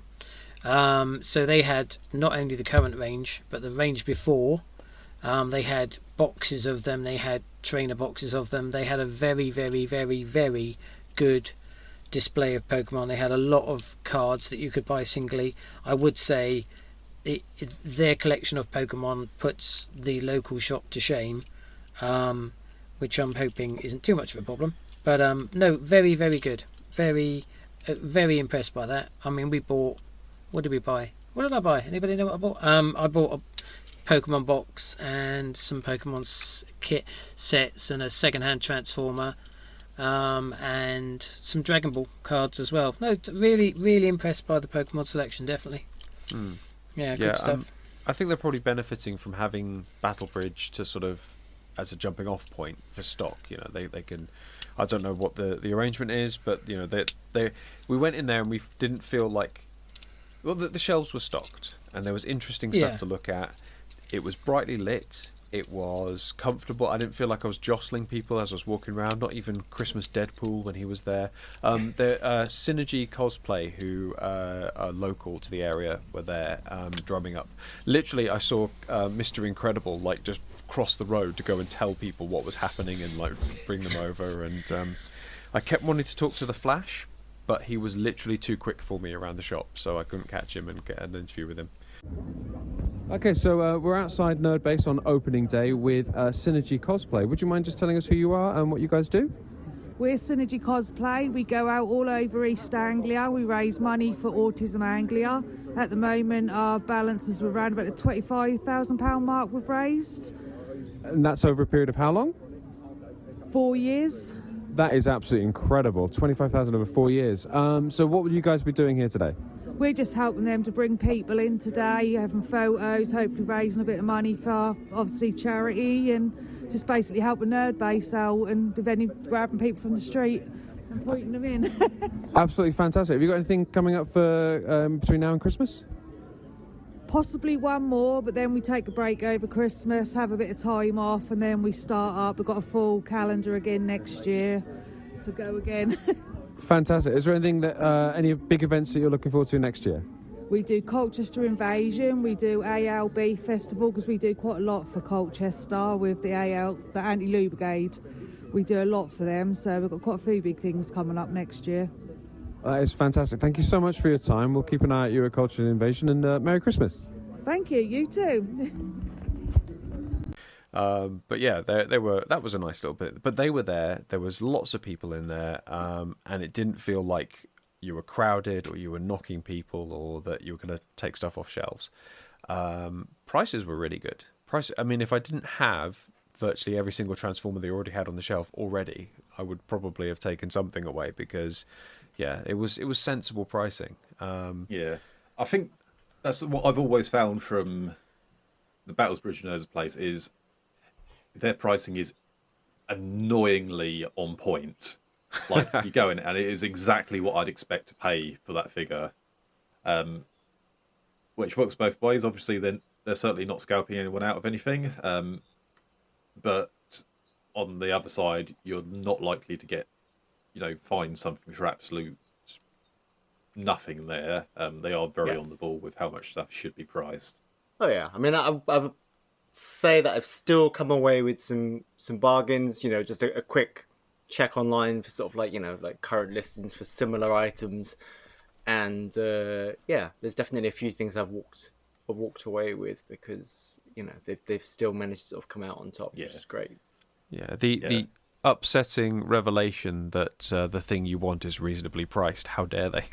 So they had not only the current range, but the range before. They had boxes of them, they had trainer boxes of them, they had a very, very, very, very good display of Pokemon. They had a lot of cards that you could buy singly. I would say their collection of Pokemon puts the local shop to shame, which I'm hoping isn't too much of a problem. But no, very, very good. Very, very impressed by that. I mean, we bought... What did we buy? What did I buy? Anybody know what I bought? I bought a Pokemon box and some Pokemon kit sets and a second-hand Transformer, and some Dragon Ball cards as well. No, really, really impressed by the Pokemon selection, definitely. Yeah, good stuff.
I think they're probably benefiting from having Battle Bridge to sort of as a jumping off point for stock. You know, they can... I don't know what the arrangement is, but you know, we went in there and we didn't feel like... Well, the shelves were stocked and there was interesting stuff to look at. It was brightly lit. It was comfortable. I didn't feel like I was jostling people as I was walking around. Not even Christmas Deadpool when he was there. The Synergy Cosplay, who are local to the area, were there drumming up. Literally, I saw Mr. Incredible like just cross the road to go and tell people what was happening and like bring them over. And I kept wanting to talk to the Flash, but he was literally too quick for me around the shop, so I couldn't catch him and get an interview with him. Okay, so we're outside Nerd Base on opening day with Synergy Cosplay. Would you mind just telling us who you are and what you guys do?
We're Synergy Cosplay. We go out all over East Anglia. We raise money for Autism Anglia. At the moment, our balance is around about the £25,000 mark we've raised.
And that's over a period of how long?
4 years.
That is absolutely incredible. 25,000 over 4 years. So what will you guys be doing here today?
We're just helping them to bring people in today, having photos, hopefully raising a bit of money for, obviously, charity, and just basically helping Nerd Base out, and if any, grabbing people from the street and pointing them in.
Absolutely fantastic. Have you got anything coming up for between now and Christmas?
Possibly one more, but then we take a break over Christmas, have a bit of time off, and then we start up. We've got a full calendar again next year to go again.
Fantastic. Is there anything that any big events that you're looking forward to next year?
We do Colchester Invasion, we do ALB Festival, because we do quite a lot for Colchester with the the Anti-Loo Brigade. We do a lot for them, so we've got quite a few big things coming up next year.
That is fantastic. Thank you so much for your time. We'll keep an eye out you at Culture Invasion, and Merry Christmas.
Thank you. You too.
But yeah, they were. That was a nice little bit. But they were there. There was lots of people in there, and it didn't feel like you were crowded or you were knocking people or that you were going to take stuff off shelves. Prices were really good. I mean, if I didn't have virtually every single Transformer they already had on the shelf already, I would probably have taken something away because, yeah, it was sensible pricing.
Yeah, I think that's what I've always found from the Battlesbridge Nerds place is their pricing is annoyingly on point. Like, you go in and it is exactly what I'd expect to pay for that figure, which works both ways. Obviously, then they're certainly not scalping anyone out of anything, but on the other side, you're not likely to get, find something for absolute nothing there. They are very on the ball with how much stuff should be priced.
Oh yeah, I mean, I would say that I've still come away with some bargains. Just a quick check online for sort of like current listings for similar items, and there's definitely a few things I've walked away with because they've still managed to sort of come out on top, which is great.
Yeah, the upsetting revelation that the thing you want is reasonably priced. How dare they?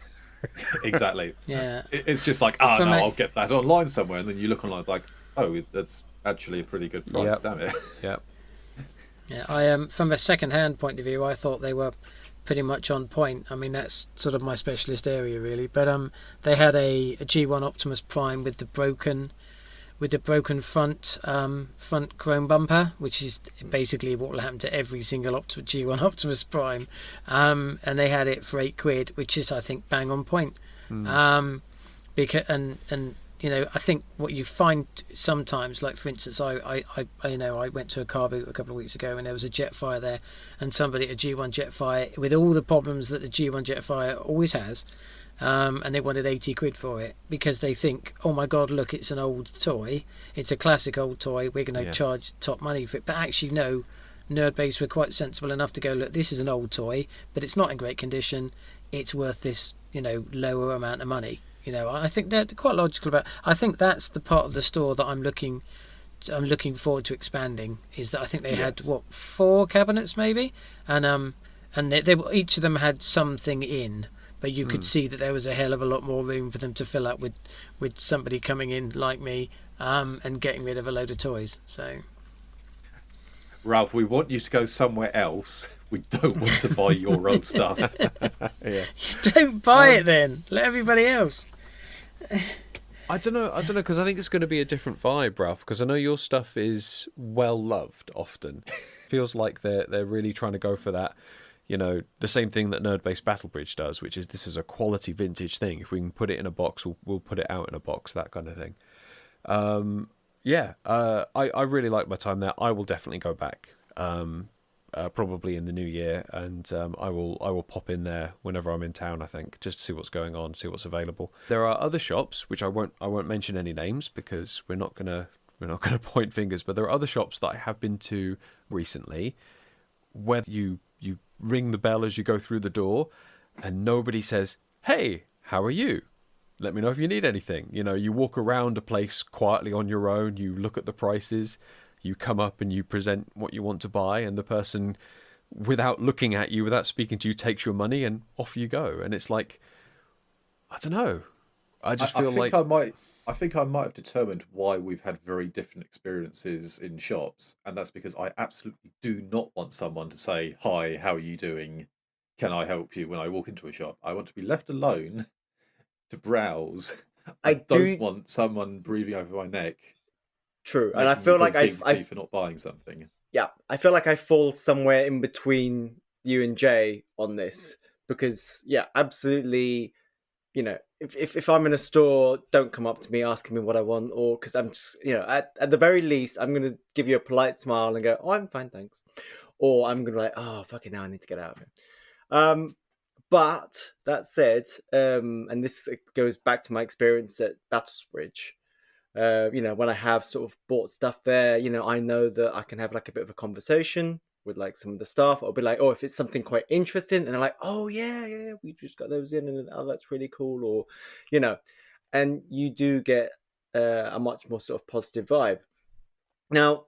Exactly.
Yeah.
It's just like, I'll get that online somewhere, and then you look online like, oh, that's actually a pretty good price. Damn it.
Yep.
Yeah, I from a second-hand point of view, I thought they were pretty much on point. I mean, that's sort of my specialist area, really. But they had a G1 Optimus Prime with the broken front chrome bumper, which is basically what will happen to every single G1 Optimus Prime. And they had it for £8, which is, I think, bang on point. Because I think what you find sometimes, like for instance, I went to a car boot a couple of weeks ago and there was a Jetfire there, and somebody, a G1 Jetfire with all the problems that the G1 Jetfire always has, and they wanted £80 for it because they think, oh my god, look, it's an old toy, it's a classic old toy, we're going to charge top money for it. But actually, no, Nerd Base were quite sensible enough to go, look, this is an old toy, but it's not in great condition, it's worth this lower amount of money. I think they're quite logical about. I think that's the part of the store that I'm looking forward to expanding. Is that I think they had 4 cabinets maybe, and they each of them had something in, but you could see that there was a hell of a lot more room for them to fill up with somebody coming in like me, and getting rid of a load of toys. So,
Ralph, we want you to go somewhere else. We don't want to buy your own stuff.
Yeah.
Don't buy it then. Let everybody else.
I don't know, because I think it's going to be a different vibe, Ralph. Because I know your stuff is well loved. Often, feels like they're really trying to go for that. The same thing that Nerd Base Battlebridge does, which is this is a quality vintage thing. If we can put it in a box, we'll put it out in a box. That kind of thing. I really like my time there. I will definitely go back. Probably in the new year, and I will pop in there whenever I'm in town, I think, just to see what's going on, see what's available. There are other shops which I won't mention any names because we're not gonna point fingers, but there are other shops that I have been to recently where you ring the bell as you go through the door, and nobody says, "Hey, how are you? Let me know if you need anything." You know, you walk around a place quietly on your own, you look at the prices, you come up and you present what you want to buy, and the person, without looking at you, without speaking to you, takes your money and off you go. And it's like, I don't know. I just feel like
I think I might have determined why we've had very different experiences in shops, and that's because I absolutely do not want someone to say, "Hi, how are you doing? Can I help you?" when I walk into a shop. I want to be left alone to browse. I
I
don't
do.
want someone breathing over my neck,
True, and I
making me
feel
feel
like
guilty for not buying something.
yeah, I feel like I fall somewhere in between you and Jay on this because yeah, absolutely. You know, if I'm in a store, don't come up to me asking me what I want, or because I'm just, you know, at the very least, I'm gonna give you a polite smile and go, "Oh, I'm fine, thanks," or I'm gonna be like, "Oh, fucking now, I need to get out of here." But that said, and this goes back to my experience at Battlesbridge. You know, when I have sort of bought stuff there, you know, I know that I can have like a bit of a conversation with like some of the staff. I'll be like, oh, if it's something quite interesting, and they're like, oh yeah, we just got those in, and oh, that's really cool, or you know, and you do get a much more sort of positive vibe. Now,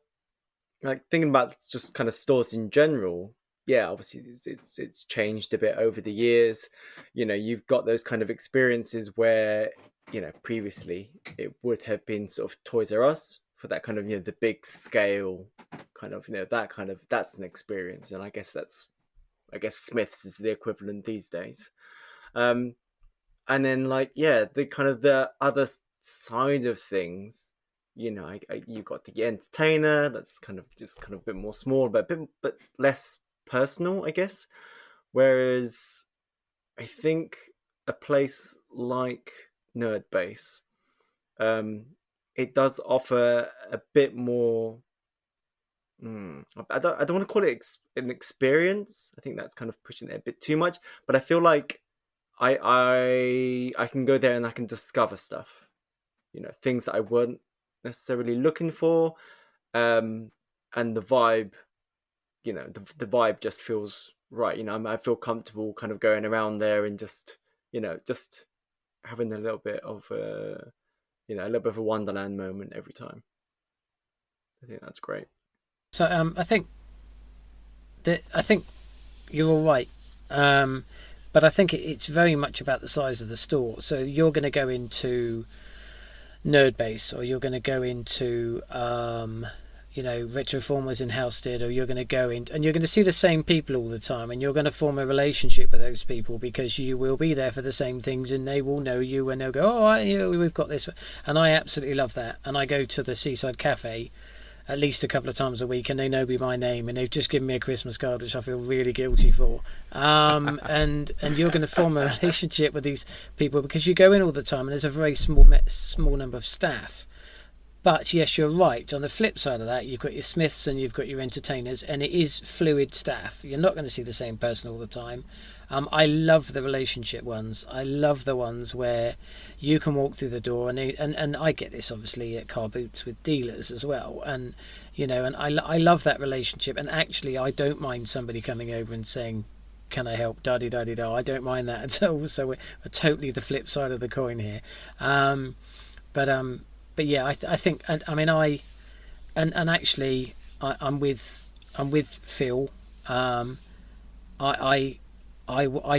like thinking about just kind of stores in general, yeah, obviously it's changed a bit over the years. You know, you've got those kind of experiences where, you know, previously it would have been sort of Toys R Us for that kind of, you know, the big scale kind of, you know, that kind of, that's an experience, and I guess Smiths is the equivalent these days. um and then like yeah, the kind of the other side of things, you know, you got the entertainer, that's kind of just kind of a bit more small, but a bit but less personal, I guess. Whereas I think a place like Nerd Base, um it does offer a bit more. I don't want to call it an experience. I think that's kind of pushing it a bit too much. But I feel like I can go there and I can discover stuff. You know, things that I weren't necessarily looking for. Um, and the vibe, you know, the vibe just feels right. You know, I feel comfortable kind of going around there and just, you know, just having a little bit of a, you know, a little bit of a Wonderland moment every time. I think that's great.
So I think you're all right. But I think it's very much about the size of the store. So you're going to go into Nerd Base, or you're going to go into you know, Retroformers in Halstead, or you're going to go in and you're going to see the same people all the time, and you're going to form a relationship with those people because you will be there for the same things, and they will know you, and they'll go, "Oh, we've got this," and I absolutely love that. And I go to the Seaside Cafe at least a couple of times a week, and they know me by name, and they've just given me a Christmas card, which I feel really guilty for. And you're going to form a relationship with these people because you go in all the time, and there's a very small number of staff. But yes, you're right. On the flip side of that, you've got your Smiths and you've got your entertainers, and it is fluid staff. You're not going to see the same person all the time. I love the relationship ones. I love the ones where you can walk through the door, and I get this obviously at car boots with dealers as well, and you know, and I love that relationship. And actually, I don't mind somebody coming over and saying, "Can I help?" Da da da da. I don't mind that at all. So we're totally the flip side of the coin here. But yeah, I think, and I mean, actually, I'm with Phil. I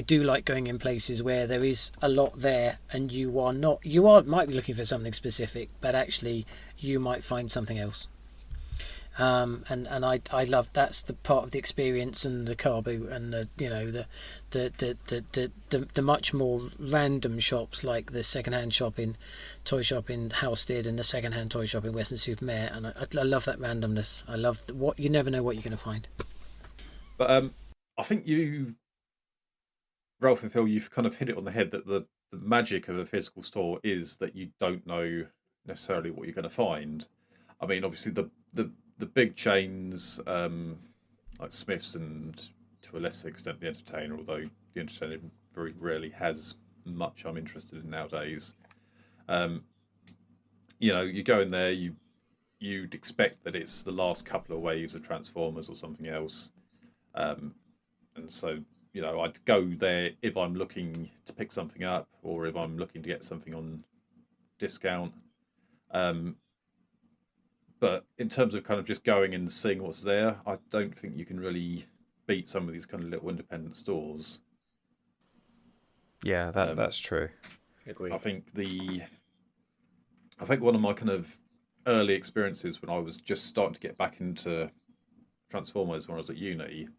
do like going in places where there is a lot there, and you might be looking for something specific, but actually you might find something else. And I love, that's the part of the experience, and the car boot, and the, you know, the much more random shops like the second-hand toy shop in Halstead, and the second-hand toy shop in Weston-super-Mare, and I love that randomness. I love what you never know what you're going to find.
But I think you, Ralph and Phil, you've kind of hit it on the head that the magic of a physical store is that you don't know necessarily what you're going to find. I mean, obviously the big chains like Smiths, and to a lesser extent the Entertainer, although the Entertainer very rarely has much I'm interested in nowadays. You know, you go in there, you'd expect that it's the last couple of waves of Transformers or something else, and so I'd go there if I'm looking to pick something up or if I'm looking to get something on discount. But in terms of kind of just going and seeing what's there, I don't think you can really beat some of these kind of little independent stores.
Yeah, that's true.
Agree.
I think one of my kind of early experiences when I was just starting to get back into Transformers when I was at uni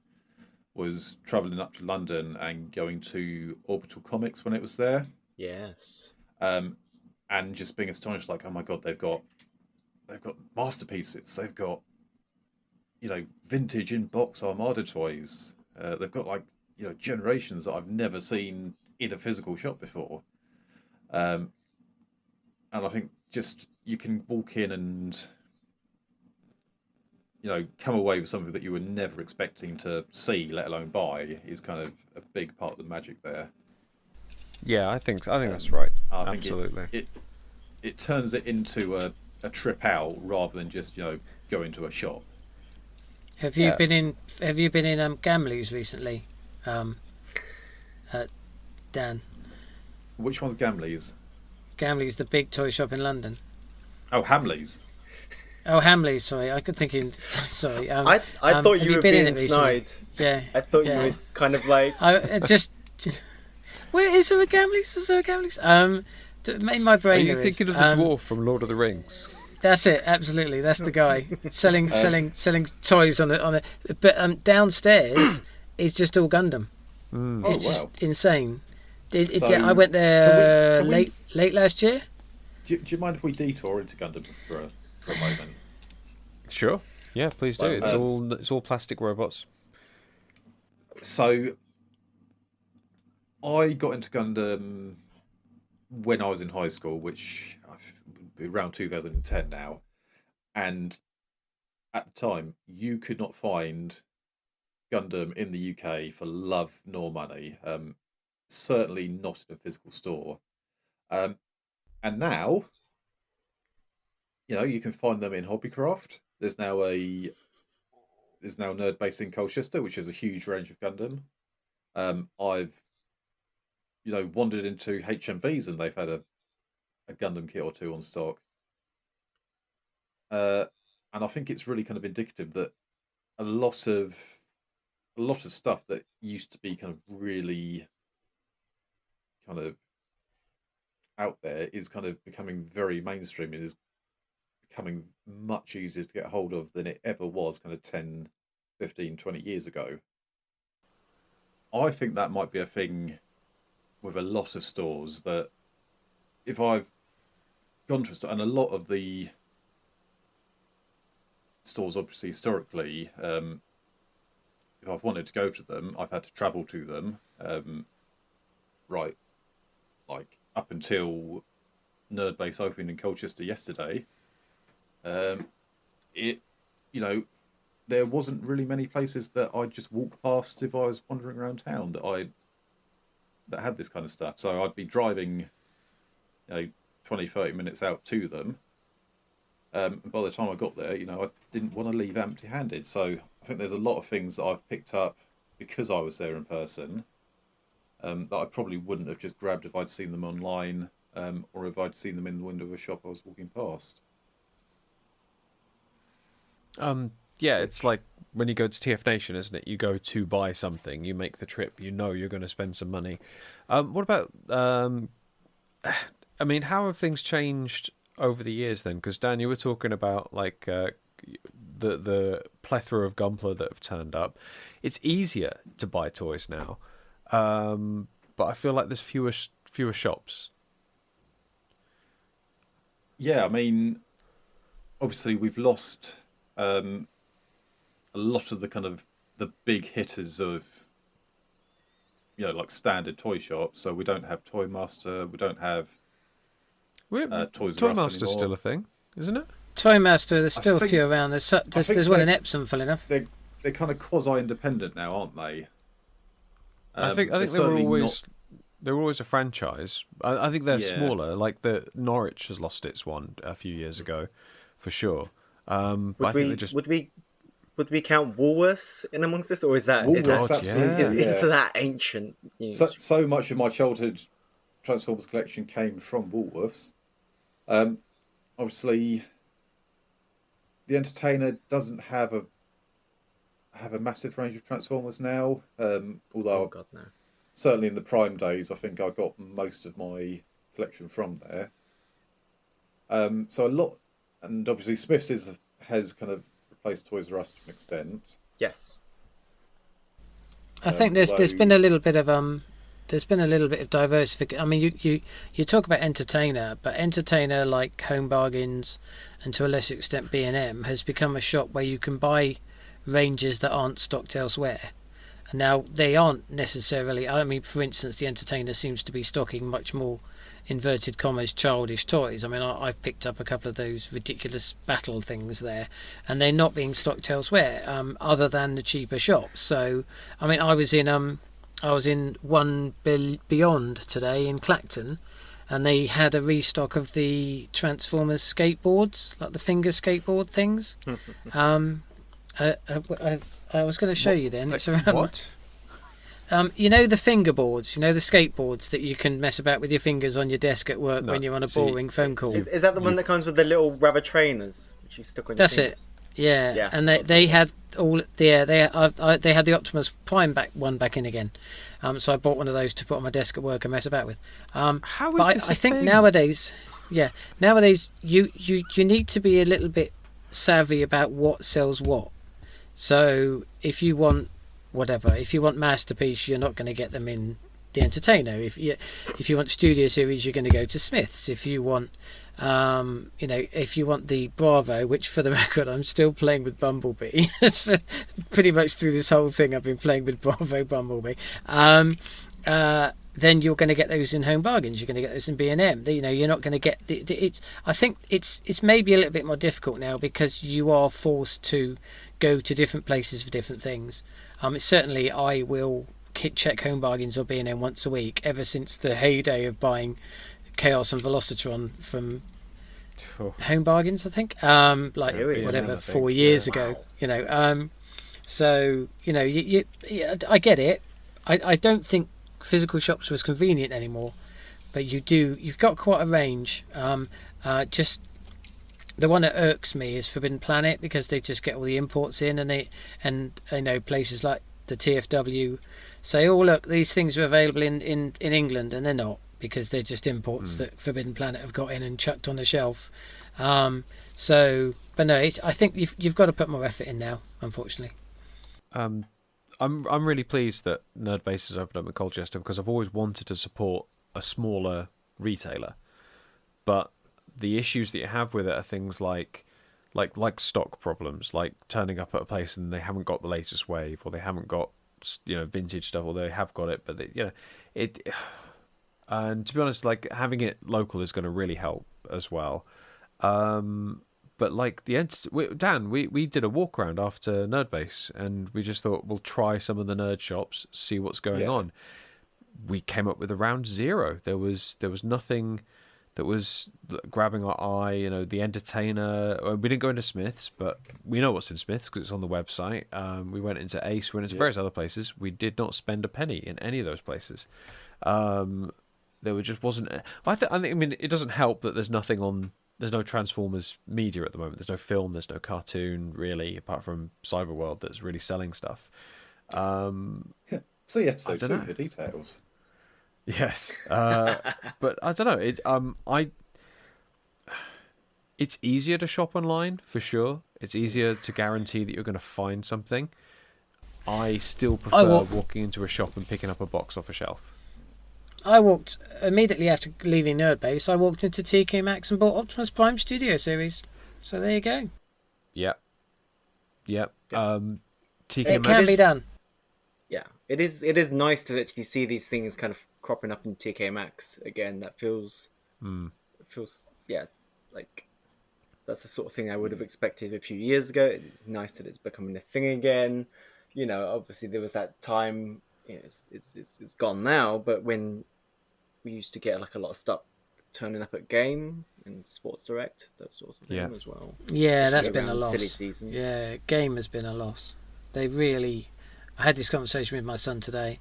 was travelling up to London and going to Orbital Comics when it was there.
Yes.
And just being astonished, like, oh my god, they've got masterpieces, they've got vintage in box Armada toys, they've got generations that I've never seen in a physical shop before. And I think just you can walk in and come away with something that you were never expecting to see, let alone buy, is kind of a big part of the magic there.
Yeah, I think that's right.
I
Absolutely.
think it turns it into a trip out rather than just go into a shop.
Have you been in Gamley's recently, Dan?
Which one's Gamley's?
Gamley's, the big toy shop in London.
Oh, Hamley's.
Oh, Hamley's. Sorry, I could thinking. Sorry.
I thought you were being snide.
Yeah.
I thought you were kind of like.
Where is there a Gamley's? Is there a Gamley's? In my brain.
Are you thinking of the dwarf from Lord of the Rings?
That's it. Absolutely, that's the guy selling toys on it. But downstairs is just all Gundam. It's just insane. I went there late last year.
Do you mind if we detour into Gundam for a moment?
Sure. Yeah, please do. It's all plastic robots.
So I got into Gundam when I was in high school, which around 2010 now, and at the time you could not find Gundam in the UK for love nor money. Certainly not in a physical store. And now, you can find them in Hobbycraft. There's now Nerd Base in Colchester, which has a huge range of Gundam. I've wandered into HMVs and they've had a Gundam kit or two on stock. And I think it's really kind of indicative that a lot of stuff that used to be kind of really kind of out there is kind of becoming very mainstream and is becoming much easier to get hold of than it ever was kind of 10, 15, 20 years ago. I think that might be a thing with a lot of stores, that if I've gone to a store, and a lot of the stores obviously historically, if I've wanted to go to them, I've had to travel to them, like up until Nerd Base opened in Colchester yesterday. There wasn't really many places that I'd just walk past if I was wandering around town that had this kind of stuff. So I'd be driving 20, 30 minutes out to them. And by the time I got there, I didn't want to leave empty-handed. So I think there's a lot of things that I've picked up because I was there in person, that I probably wouldn't have just grabbed if I'd seen them online, or if I'd seen them in the window of a shop I was walking past.
Yeah, it's like when you go to TF Nation, isn't it? You go to buy something, you make the trip, you're going to spend some money. What about, how have things changed over the years then? Because Dan, you were talking about the plethora of Gunpla that have turned up. It's easier to buy toys now, but I feel like there's fewer shops.
Yeah, obviously we've lost a lot of the kind of the big hitters of standard toy shops. So we don't have Toy Master, we don't have Toys
Toy
R Us
Master's
anymore.
still a thing, isn't it?
Toy Master, there's still a few around. There's one in Epsom, full enough.
They're kind of quasi-independent now, aren't they?
I think they were always a franchise. I think they're smaller. Like the Norwich has lost its one a few years ago, for sure. But I think they just
would we would we count Woolworths in amongst this, or is that
Woolworths,
absolutely,
is that ancient news?
So much of my childhood Transformers collection came from Woolworths. Obviously, the Entertainer doesn't have a massive range of Transformers now. Although,
Oh God, no.
certainly in the Prime days, I think I got most of my collection from there. So a lot, and obviously Smiths has kind of replaced Toys R Us to an extent.
Yes.
I think there's been a little bit of diversification. I mean, you talk about Entertainer, but Entertainer, like Home Bargains and to a lesser extent B&M, has become a shop where you can buy ranges that aren't stocked elsewhere. And now they aren't necessarily, I mean, for instance, the Entertainer seems to be stocking much more inverted commas childish toys. I mean, I've picked up a couple of those ridiculous battle things there, and they're not being stocked elsewhere, other than the cheaper shops. So I mean, I was in One Beyond today in Clacton, and they had a restock of the Transformers skateboards, like the finger skateboard things. I was going to show you then. It's around.
What?
You know the fingerboards, you know the skateboards that you can mess about with your fingers on your desk at work when you're on a boring phone call.
Is that the one that comes with the little rubber trainers which you stuck on your
That's
fingers?
it. Yeah.
Yeah,
And
that's
they
it.
had all. Yeah, they had the Optimus Prime back in again. So I bought one of those to put on my desk at work and mess about with.
How is
But
this
I
a
think
thing?
nowadays you need to be a little bit savvy about what sells what. So if you want Masterpiece, you're not going to get them in the Entertainer. If you want Studio Series, you're going to go to Smiths. If you want if you want the Bravo, which for the record I'm still playing with Bumblebee. So pretty much through this whole thing I've been playing with Bravo Bumblebee. Then you're going to get those in Home Bargains. You're going to get those in B&M. You're not going to get I think it's maybe a little bit more difficult now because you are forced to go to different places for different things. Certainly I will check Home Bargains or B&M once a week ever since the heyday of buying Chaos and Velocitron from Home Bargains, I think.
Seriously?
Whatever,
I think,
4 years ago. So I get it. I don't think physical shops are as convenient anymore, but you've got quite a range. Just the one that irks me is Forbidden Planet because they just get all the imports in, and places like the TFW say, oh look, these things are available in England, and they're not, because they're just imports that Forbidden Planet have got in and chucked on the shelf. But no, I think you've got to put more effort in now, unfortunately.
I'm really pleased that Nerd Base has opened up in Colchester because I've always wanted to support a smaller retailer, but the issues that you have with it are things like stock problems, like turning up at a place and they haven't got the latest wave, or they haven't got vintage stuff, or they have got it, but it. And to be honest, like having it local is going to really help as well. But like Dan, we did a walk around after Nerd Base, and we just thought we'll try some of the nerd shops, see what's going on. We came up with around zero. There was nothing that was grabbing our eye. The Entertainer. We didn't go into Smiths, but we know what's in Smiths because it's on the website. We went into Ace. We went into various other places. We did not spend a penny in any of those places. There just wasn't. I mean, it doesn't help that there's nothing on. There's no Transformers media at the moment. There's no film. There's no cartoon really, apart from Cyberworld that's really selling stuff.
See episode 2
know.
for details.
Yes, but I don't know. It's easier to shop online for sure. It's easier to guarantee that you're going to find something. I still prefer walking into a shop and picking up a box off a shelf.
I walked immediately after leaving Nerd Base. I walked into TK Maxx and bought Optimus Prime Studio Series. So there you go.
Yep. TK
It
Maxx.
can be done.
Yeah, it is nice to actually see these things kind of cropping up in TK Maxx again. That feels like that's the sort of thing I would have expected a few years ago. It's nice that it's becoming a thing again. Obviously there was that time. It's gone now, but when we used to get like a lot of stuff turning up at Game and Sports Direct, that sort of thing
Yeah.
as well.
Yeah, that's
Especially
been a
around
loss.
silly season.
Yeah, Game has been a loss. They really. I had this conversation with my son today.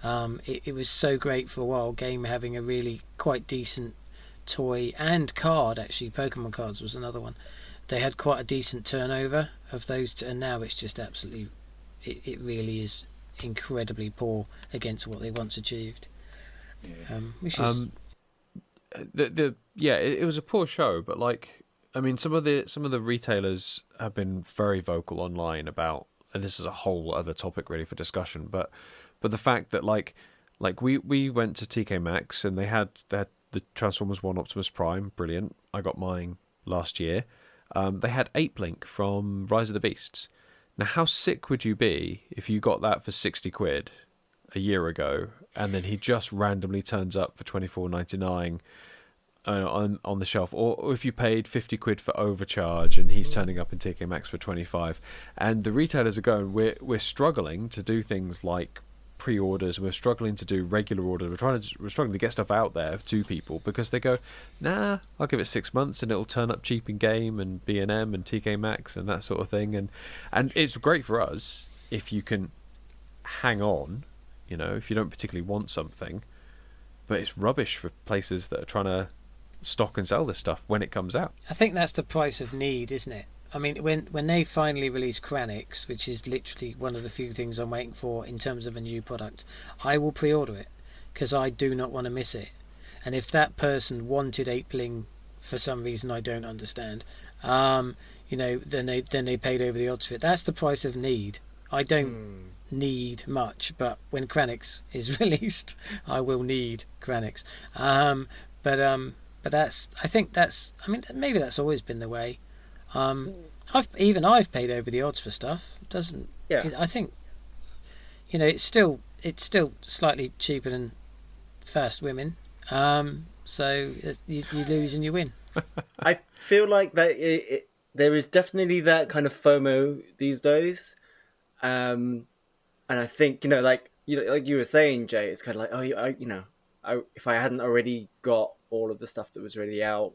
It was so great for a while. Game having a really quite decent toy and card, actually. Pokemon cards was another one. They had quite a decent turnover of those, and now it's just absolutely. It really is incredibly poor against what they once achieved. Which is.
It was a poor show, but like, I mean, some of the retailers have been very vocal online about, and this is a whole other topic really for discussion, but the fact that like we went to TK Maxx and they had the Transformers 1 Optimus Prime, brilliant. I got mine last year. They had Ape Link from Rise of the Beasts. Now, how sick would you be if you got that for 60 quid a year ago, and then he just randomly turns up for $24.99 on the shelf, or if you paid 50 quid for overcharge and he's turning up in TK Maxx for 25, and the retailers are going, we're struggling to do things like pre-orders, we're struggling to do regular orders, we're struggling to get stuff out there to people, because they go, nah, I'll give it 6 months and it'll turn up cheap in Game and B&M and TK Maxx and that sort of thing, and it's great for us if you can hang on, you know, if you don't particularly want something, but it's rubbish for places that are trying to stock and sell this stuff when it comes out.
I think that's the price of need, isn't it? I mean, when they finally release Kranix, which is literally one of the few things I'm waiting for in terms of a new product, I will pre-order it because I do not want to miss it. And if that person wanted Apeling for some reason I don't understand, you know, then they paid over the odds for it. That's the price of need. I don't need much, but when Kranix is released, I will need Kranix. But that's, I think that's, I mean, maybe that's always been the way. I've paid over the odds for stuff. It doesn't.
Yeah.
I think, you know, it's still slightly cheaper than Fast Women. So you lose and you win.
I feel like that there is definitely that kind of FOMO these days, and I think, you know, like you were saying, Jay, it's kind of like, if I hadn't already got all of the stuff that was already out,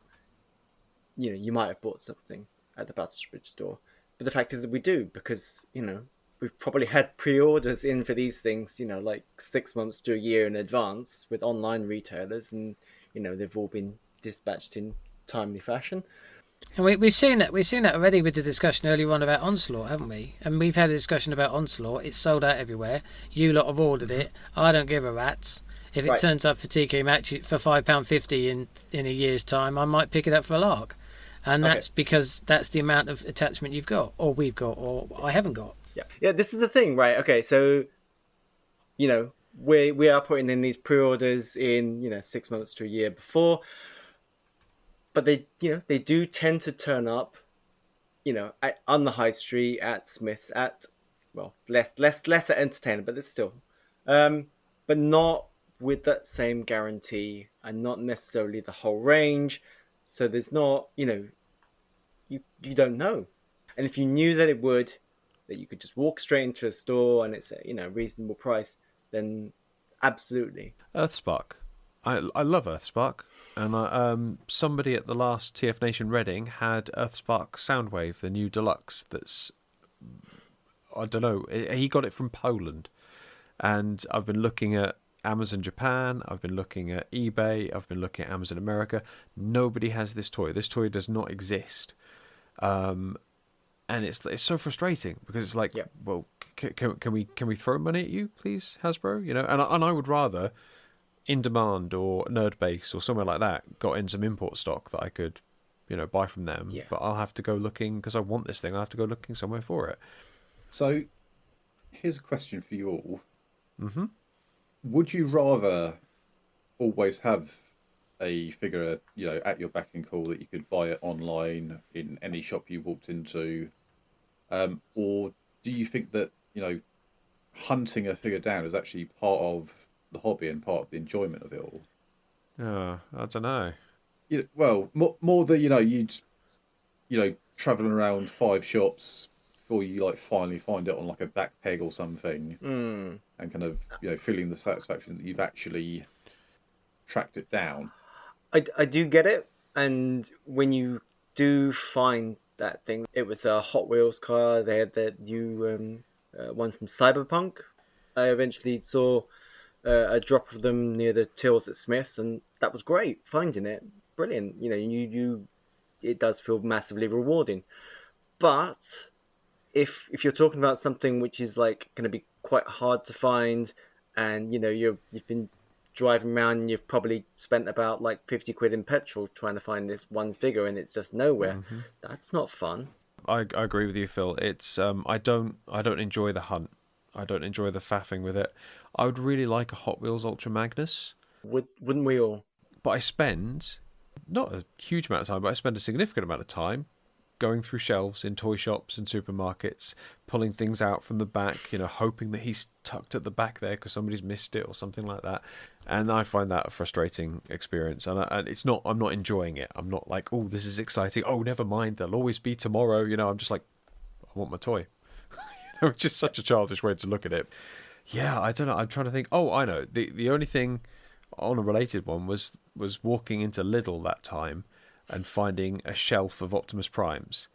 you know, you might have bought something at the Battlesprit store. But the fact is that we do, because, you know, we've probably had pre-orders in for these things, you know, like 6 months to a year in advance with online retailers, and, you know, they've all been dispatched in timely fashion.
And we've seen that already with the discussion earlier on about Onslaught, haven't we? And we've had a discussion about Onslaught. It's sold out everywhere. You lot have ordered it. I don't give a rat's. If it turns up for TK Maxx for £5.50 in a year's time, I might pick it up for a lark. And that's because that's the amount of attachment you've got, or we've got, or I haven't got.
Yeah, this is the thing, right? Okay, so, you know, we are putting in these pre-orders in, you know, 6 months to a year before, but they do tend to turn up, you know, on the high street, at Smith's, at, well, less at Entertainer, but it's still, but not with that same guarantee, and not necessarily the whole range. So there's not, you know, you don't know. And if you knew that it would, that you could just walk straight into a store and it's a, you know, reasonable price, then absolutely.
Earthspark. I love Earthspark. And somebody at the last TF Nation Reading had Earthspark Soundwave, the new deluxe that's, I don't know, he got it from Poland. And I've been looking at Amazon Japan, I've been looking at eBay, I've been looking at Amazon America. Nobody has this toy. This toy does not exist. And it's so frustrating, because it's like, well, can we throw money at you, please, Hasbro? You know, and I would rather In Demand or Nerd Base or somewhere like that got in some import stock that I could, you know, buy from them. But I'll have to go looking, because I want this thing, I have to go looking somewhere for it.
So here's a question for you all. Would you rather always have a figure, you know, at your beck and call that you could buy it online in any shop you walked into, or do you think that, you know, hunting a figure down is actually part of the hobby and part of the enjoyment of it all?
I don't know.
You know, well, more that, you know, you'd, you know, traveling around 5 shops before you like finally find it on like a back peg or something, and kind of, you know, feeling the satisfaction that you've actually tracked it down.
I do get it, and when you do find that thing, it was a Hot Wheels car. They had that new one from Cyberpunk. I eventually saw a drop of them near the tills at Smith's, and that was great. Finding it, brilliant. You know, you it does feel massively rewarding. But if you're talking about something which is like going to be quite hard to find, and you know you've been driving around and you've probably spent about like 50 quid in petrol trying to find this one figure and it's just nowhere, that's not fun.
I agree with you, Phil. It's I don't enjoy the hunt. I don't enjoy the faffing with it. I would really like a Hot Wheels Ultra Magnus.
Wouldn't we all?
But I spend not a huge amount of time, but I spend a significant amount of time going through shelves in toy shops and supermarkets, pulling things out from the back, you know, hoping that he's tucked at the back there because somebody's missed it or something like that. And I find that a frustrating experience. And it's not, I'm not enjoying it. I'm not like, oh, this is exciting. Oh, never mind. There'll always be tomorrow. You know, I'm just like, I want my toy. It's just such a childish way to look at it. Yeah, I don't know. I'm trying to think. Oh, I know. The only thing on a related one was walking into Lidl that time and finding a shelf of Optimus Primes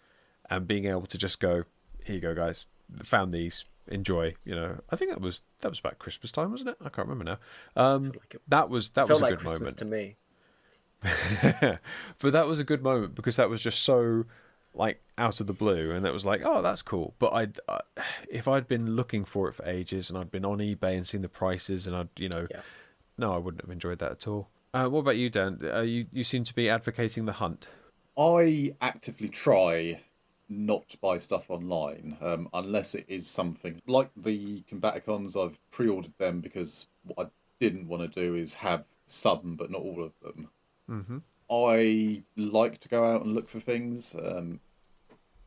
and being able to just go, here you go, guys. Found these. Enjoy. You know, I think that was about Christmas time, wasn't it? I can't remember now. That was a
like
good
Christmas
moment
to me.
But that was a good moment because that was just so like out of the blue, and it was like, oh, that's cool. But if I'd been looking for it for ages and I'd been on eBay and seen the prices, and no, I wouldn't have enjoyed that at all. What about you, Dan? You seem to be advocating the hunt.
I actively try not to buy stuff online unless it is something like the Combaticons. I've pre-ordered them because what I didn't want to do is have some but not all of them.
Mm-hmm.
I like to go out and look for things.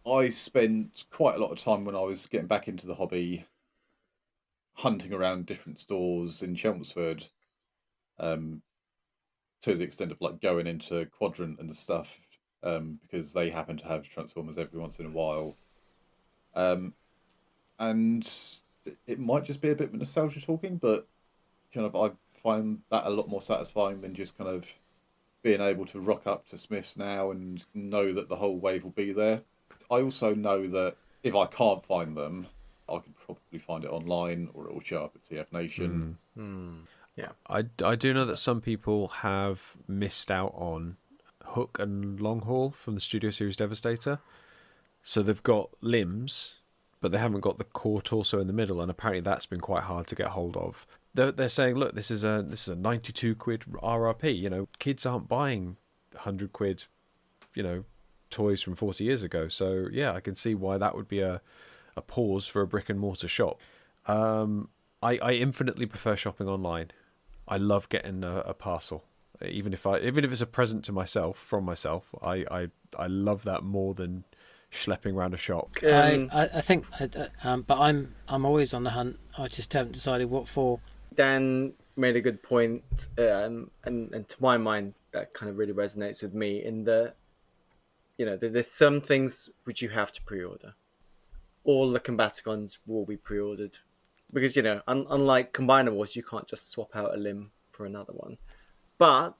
I spent quite a lot of time when I was getting back into the hobby hunting around different stores in Chelmsford, to the extent of like going into Quadrant and stuff, because they happen to have Transformers every once in a while. And it might just be a bit of nostalgia talking, but kind of I find that a lot more satisfying than just kind of being able to rock up to Smith's now and know that the whole wave will be there. I also know that if I can't find them, I can probably find it online or it will show up at TF Nation.
Yeah,
I do know that some people have missed out on Hook and Long Haul from the Studio Series Devastator. So they've got limbs, but they haven't got the core torso in the middle, and apparently that's been quite hard to get hold of. They're saying, look, this is a 92 quid RRP. You know, kids aren't buying 100 quid, you know, toys from 40 years ago. So yeah, I can see why that would be a pause for a brick and mortar shop. I infinitely prefer shopping online. I love getting a parcel, even if it's a present to myself from myself. I love that more than schlepping around a shop.
I think, but I'm always on the hunt. I just haven't decided what for.
Dan made a good point, and to my mind, that kind of really resonates with me. In the, you know, there's some things which you have to pre-order. All the Combaticons will be pre-ordered because, you know, unlike Combinables, you can't just swap out a limb for another one. But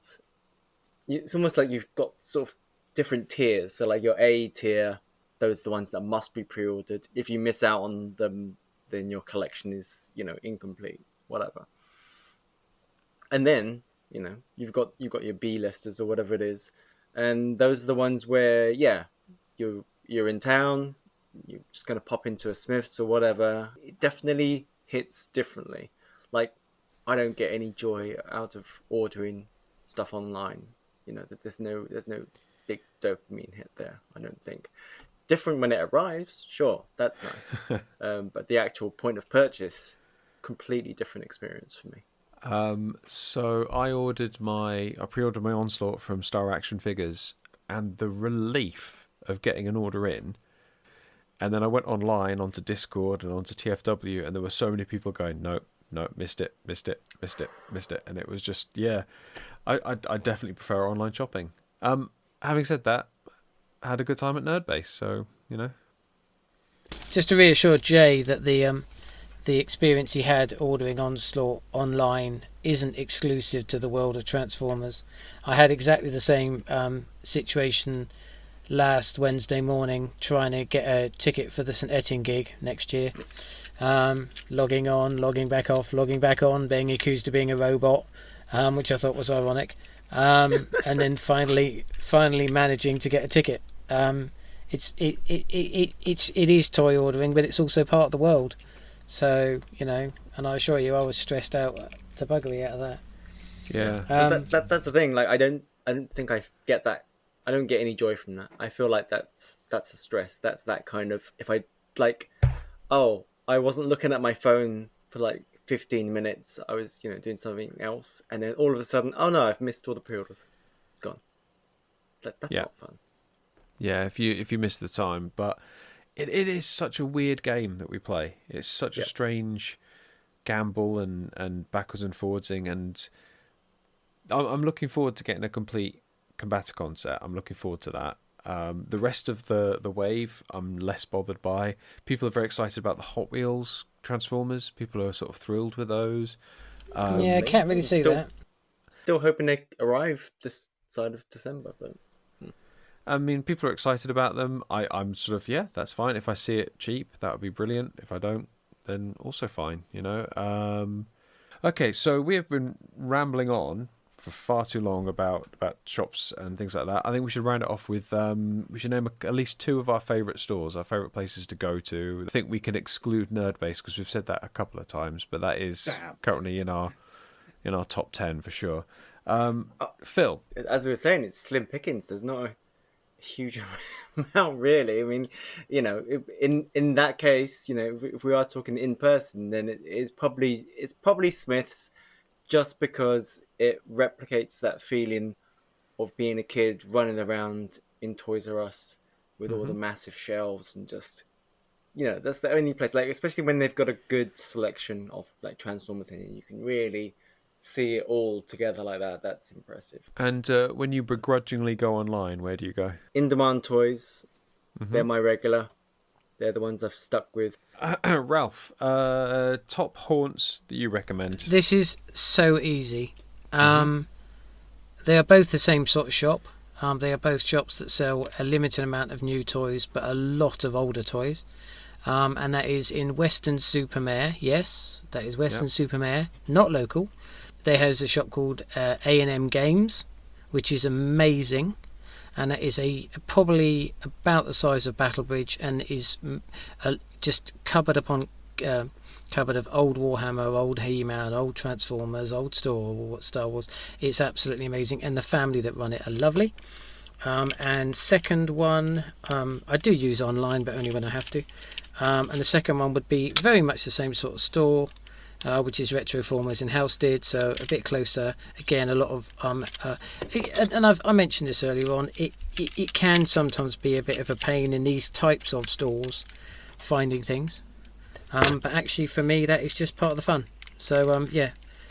it's almost like you've got sort of different tiers. So like your A tier, those are the ones that must be pre-ordered. If you miss out on them, then your collection is, you know, incomplete, whatever. And then, you know, you've got your B listers or whatever it is, and those are the ones where, yeah, you're in town, you're just gonna pop into a Smith's or whatever. It definitely hits differently. Like, I don't get any joy out of ordering stuff online. You know, that there's no big dopamine hit there, I don't think. Different when it arrives, sure, that's nice. But the actual point of purchase, completely different experience for me.
So I pre-ordered my Onslaught from Star Action Figures, and the relief of getting an order in. And then I went online onto Discord and onto TFW, and there were so many people going, no, missed it. And it was just, yeah, I definitely prefer online shopping. Having said that, I had a good time at Nerd Base, so, you know.
Just to reassure Jay that the experience he had ordering Onslaught online isn't exclusive to the world of Transformers. I had exactly the same situation last Wednesday morning trying to get a ticket for the St Etienne gig next year. Logging on, logging back off, logging back on, being accused of being a robot, which I thought was ironic. And then finally managing to get a ticket. It is toy ordering, but it's also part of the world. So, you know, and I assure you, I was stressed out to buggery out of that.
Yeah.
That's the thing. Like, I don't think I get that. I don't get any joy from that. I feel like that's a stress. That's that kind of, if I like, oh, I wasn't looking at my phone for like 15 minutes. I was, you know, doing something else, and then all of a sudden, oh no, I've missed all the pre-orders. It's gone. That's not fun.
Yeah, if you miss the time, but it is such a weird game that we play. It's such a strange gamble and backwards and forwardsing, and I'm looking forward to getting a complete Combaticon set. I'm looking forward to that. The rest of the wave, I'm less bothered by. People are very excited about the Hot Wheels Transformers. People are sort of thrilled with those.
I can't really see that.
Still hoping they arrive this side of December, but.
I mean, people are excited about them. I'm sort of, that's fine. If I see it cheap, that would be brilliant. If I don't, then also fine, you know. Okay, so we have been rambling on for far too long about shops and things like that. I think we should round it off with, we should name at least 2 of our favourite stores, our favourite places to go to. I think we can exclude Nerd Base because we've said that a couple of times, but that is currently in our top 10 for sure. Phil?
As we were saying, it's slim pickings. There's not a huge amount, really. I mean, you know, in that case, you know, if we are talking in person, then it's probably Smith's, just because it replicates that feeling of being a kid running around in Toys R Us with all the massive shelves, and just, you know, that's the only place, like, especially when they've got a good selection of like Transformers in it, you can really see it all together like that. That's impressive.
And when you begrudgingly go online, where do you go?
In Demand Toys, they're my regular. They're the ones I've stuck with.
Ralph, top haunts that you recommend?
This is so easy. They are both the same sort of shop. They are both shops that sell a limited amount of new toys, but a lot of older toys. And that is in Western Supermare. Yes, that is Western Supermare, not local. There has a shop called A&M Games, which is amazing, and it is probably about the size of Battlebridge, and is just cupboard upon cupboard of old Warhammer, old He-Man, old Transformers, old Star Wars. It's absolutely amazing, and the family that run it are lovely. And second one, I do use online, but only when I have to. And the second one would be very much the same sort of store, which is Retroformers in Halstead, so a bit closer. Again, a lot of and I mentioned this earlier on. It can sometimes be a bit of a pain in these types of stores finding things, but actually for me that is just part of the fun. So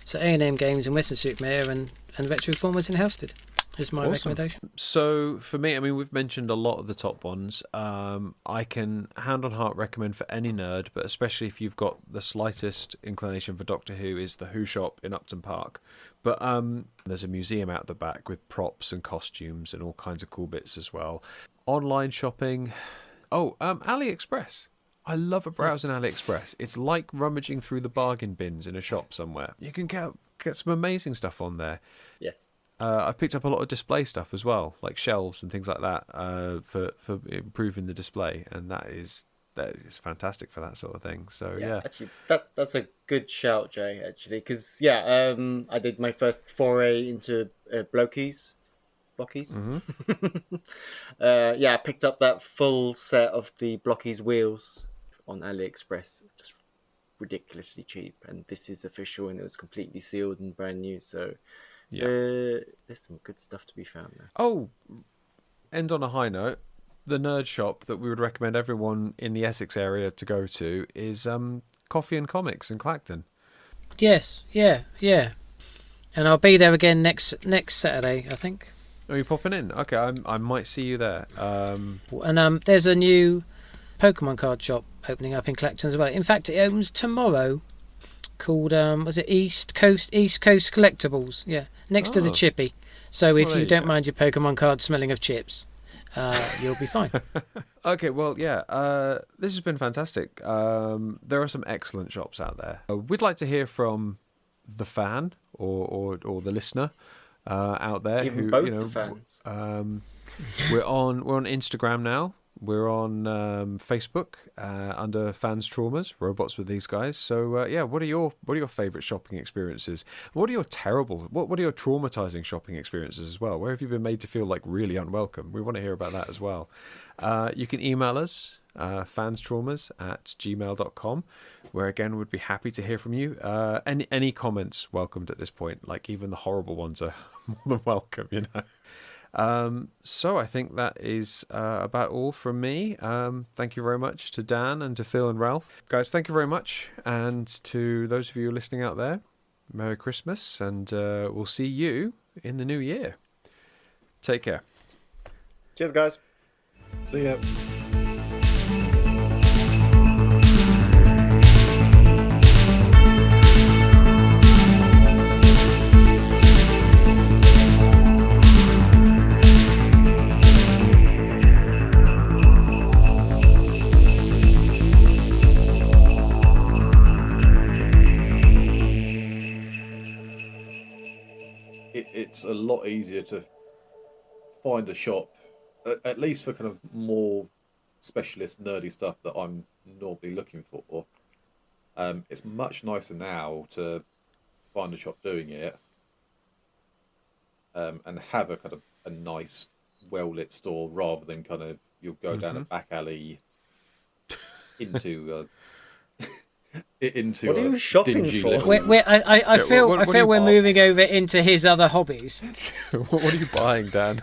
so A&M Games in Western Supermare and Retroformers in Halstead is my recommendation.
So for me, I mean, we've mentioned a lot of the top ones. I can hand on heart recommend for any nerd, but especially if you've got the slightest inclination for Doctor Who, is the Who shop in Upton Park. But there's a museum out the back with props and costumes and all kinds of cool bits as well. Online shopping, AliExpress. I love a browse in AliExpress. It's like rummaging through the bargain bins in a shop somewhere. You can get some amazing stuff on there.
Yes.
I've picked up a lot of display stuff as well, like shelves and things like that, for improving the display, and that is fantastic for that sort of thing. So yeah.
Actually, that's a good shout, Jay. Actually, because I did my first foray into blockies. I picked up that full set of the blockies wheels on AliExpress, just ridiculously cheap, and this is official, and it was completely sealed and brand new. So. Yeah. There's some good stuff to be found there.
Oh, end on a high note. The nerd shop that we would recommend everyone in the Essex area to go to is Coffee and Comics in Clacton.
Yes, yeah. And I'll be there again next Saturday, I think.
Are you popping in? Okay, I might see you there.
And there's a new Pokemon card shop opening up in Clacton as well. In fact, it opens tomorrow, called was it East Coast Collectibles? Yeah, next to the
Oh.
Chippy. So if
Well, there
you
you
don't
go.
mind your Pokemon cards smelling of chips, you'll be fine.
Okay, well, yeah, this has been fantastic. There are some excellent shops out there. We'd like to hear from the fan or the listener out there
Even
who
both
you know.
the fans.
We're on Instagram now. We're on Facebook under Fans Traumas, Robots with these guys. So yeah, what are your favourite shopping experiences? What are your what are your traumatizing shopping experiences as well? Where have you been made to feel like really unwelcome? We want to hear about that as well. You can email us fanstraumas@gmail.com, where again we'd be happy to hear from you. Any comments welcomed at this point, like even the horrible ones are more than welcome, you know. So I think that is about all from me. Thank you very much to Dan and to Phil and Ralph. Guys, thank you very much. And to those of you listening out there, Merry Christmas, and we'll see you in the new year. Take care.
Cheers, guys.
See ya. It's a lot easier to find a shop, at least for kind of more specialist nerdy stuff that I'm normally looking for. It's much nicer now to find a shop doing it, and have a kind of a nice, well-lit store rather than kind of you'll go down a back alley into into
What are
a
you shopping
dingy
for?
little...
I feel
what do
we're
you want?
moving over into his other hobbies.
What are you buying, Dan?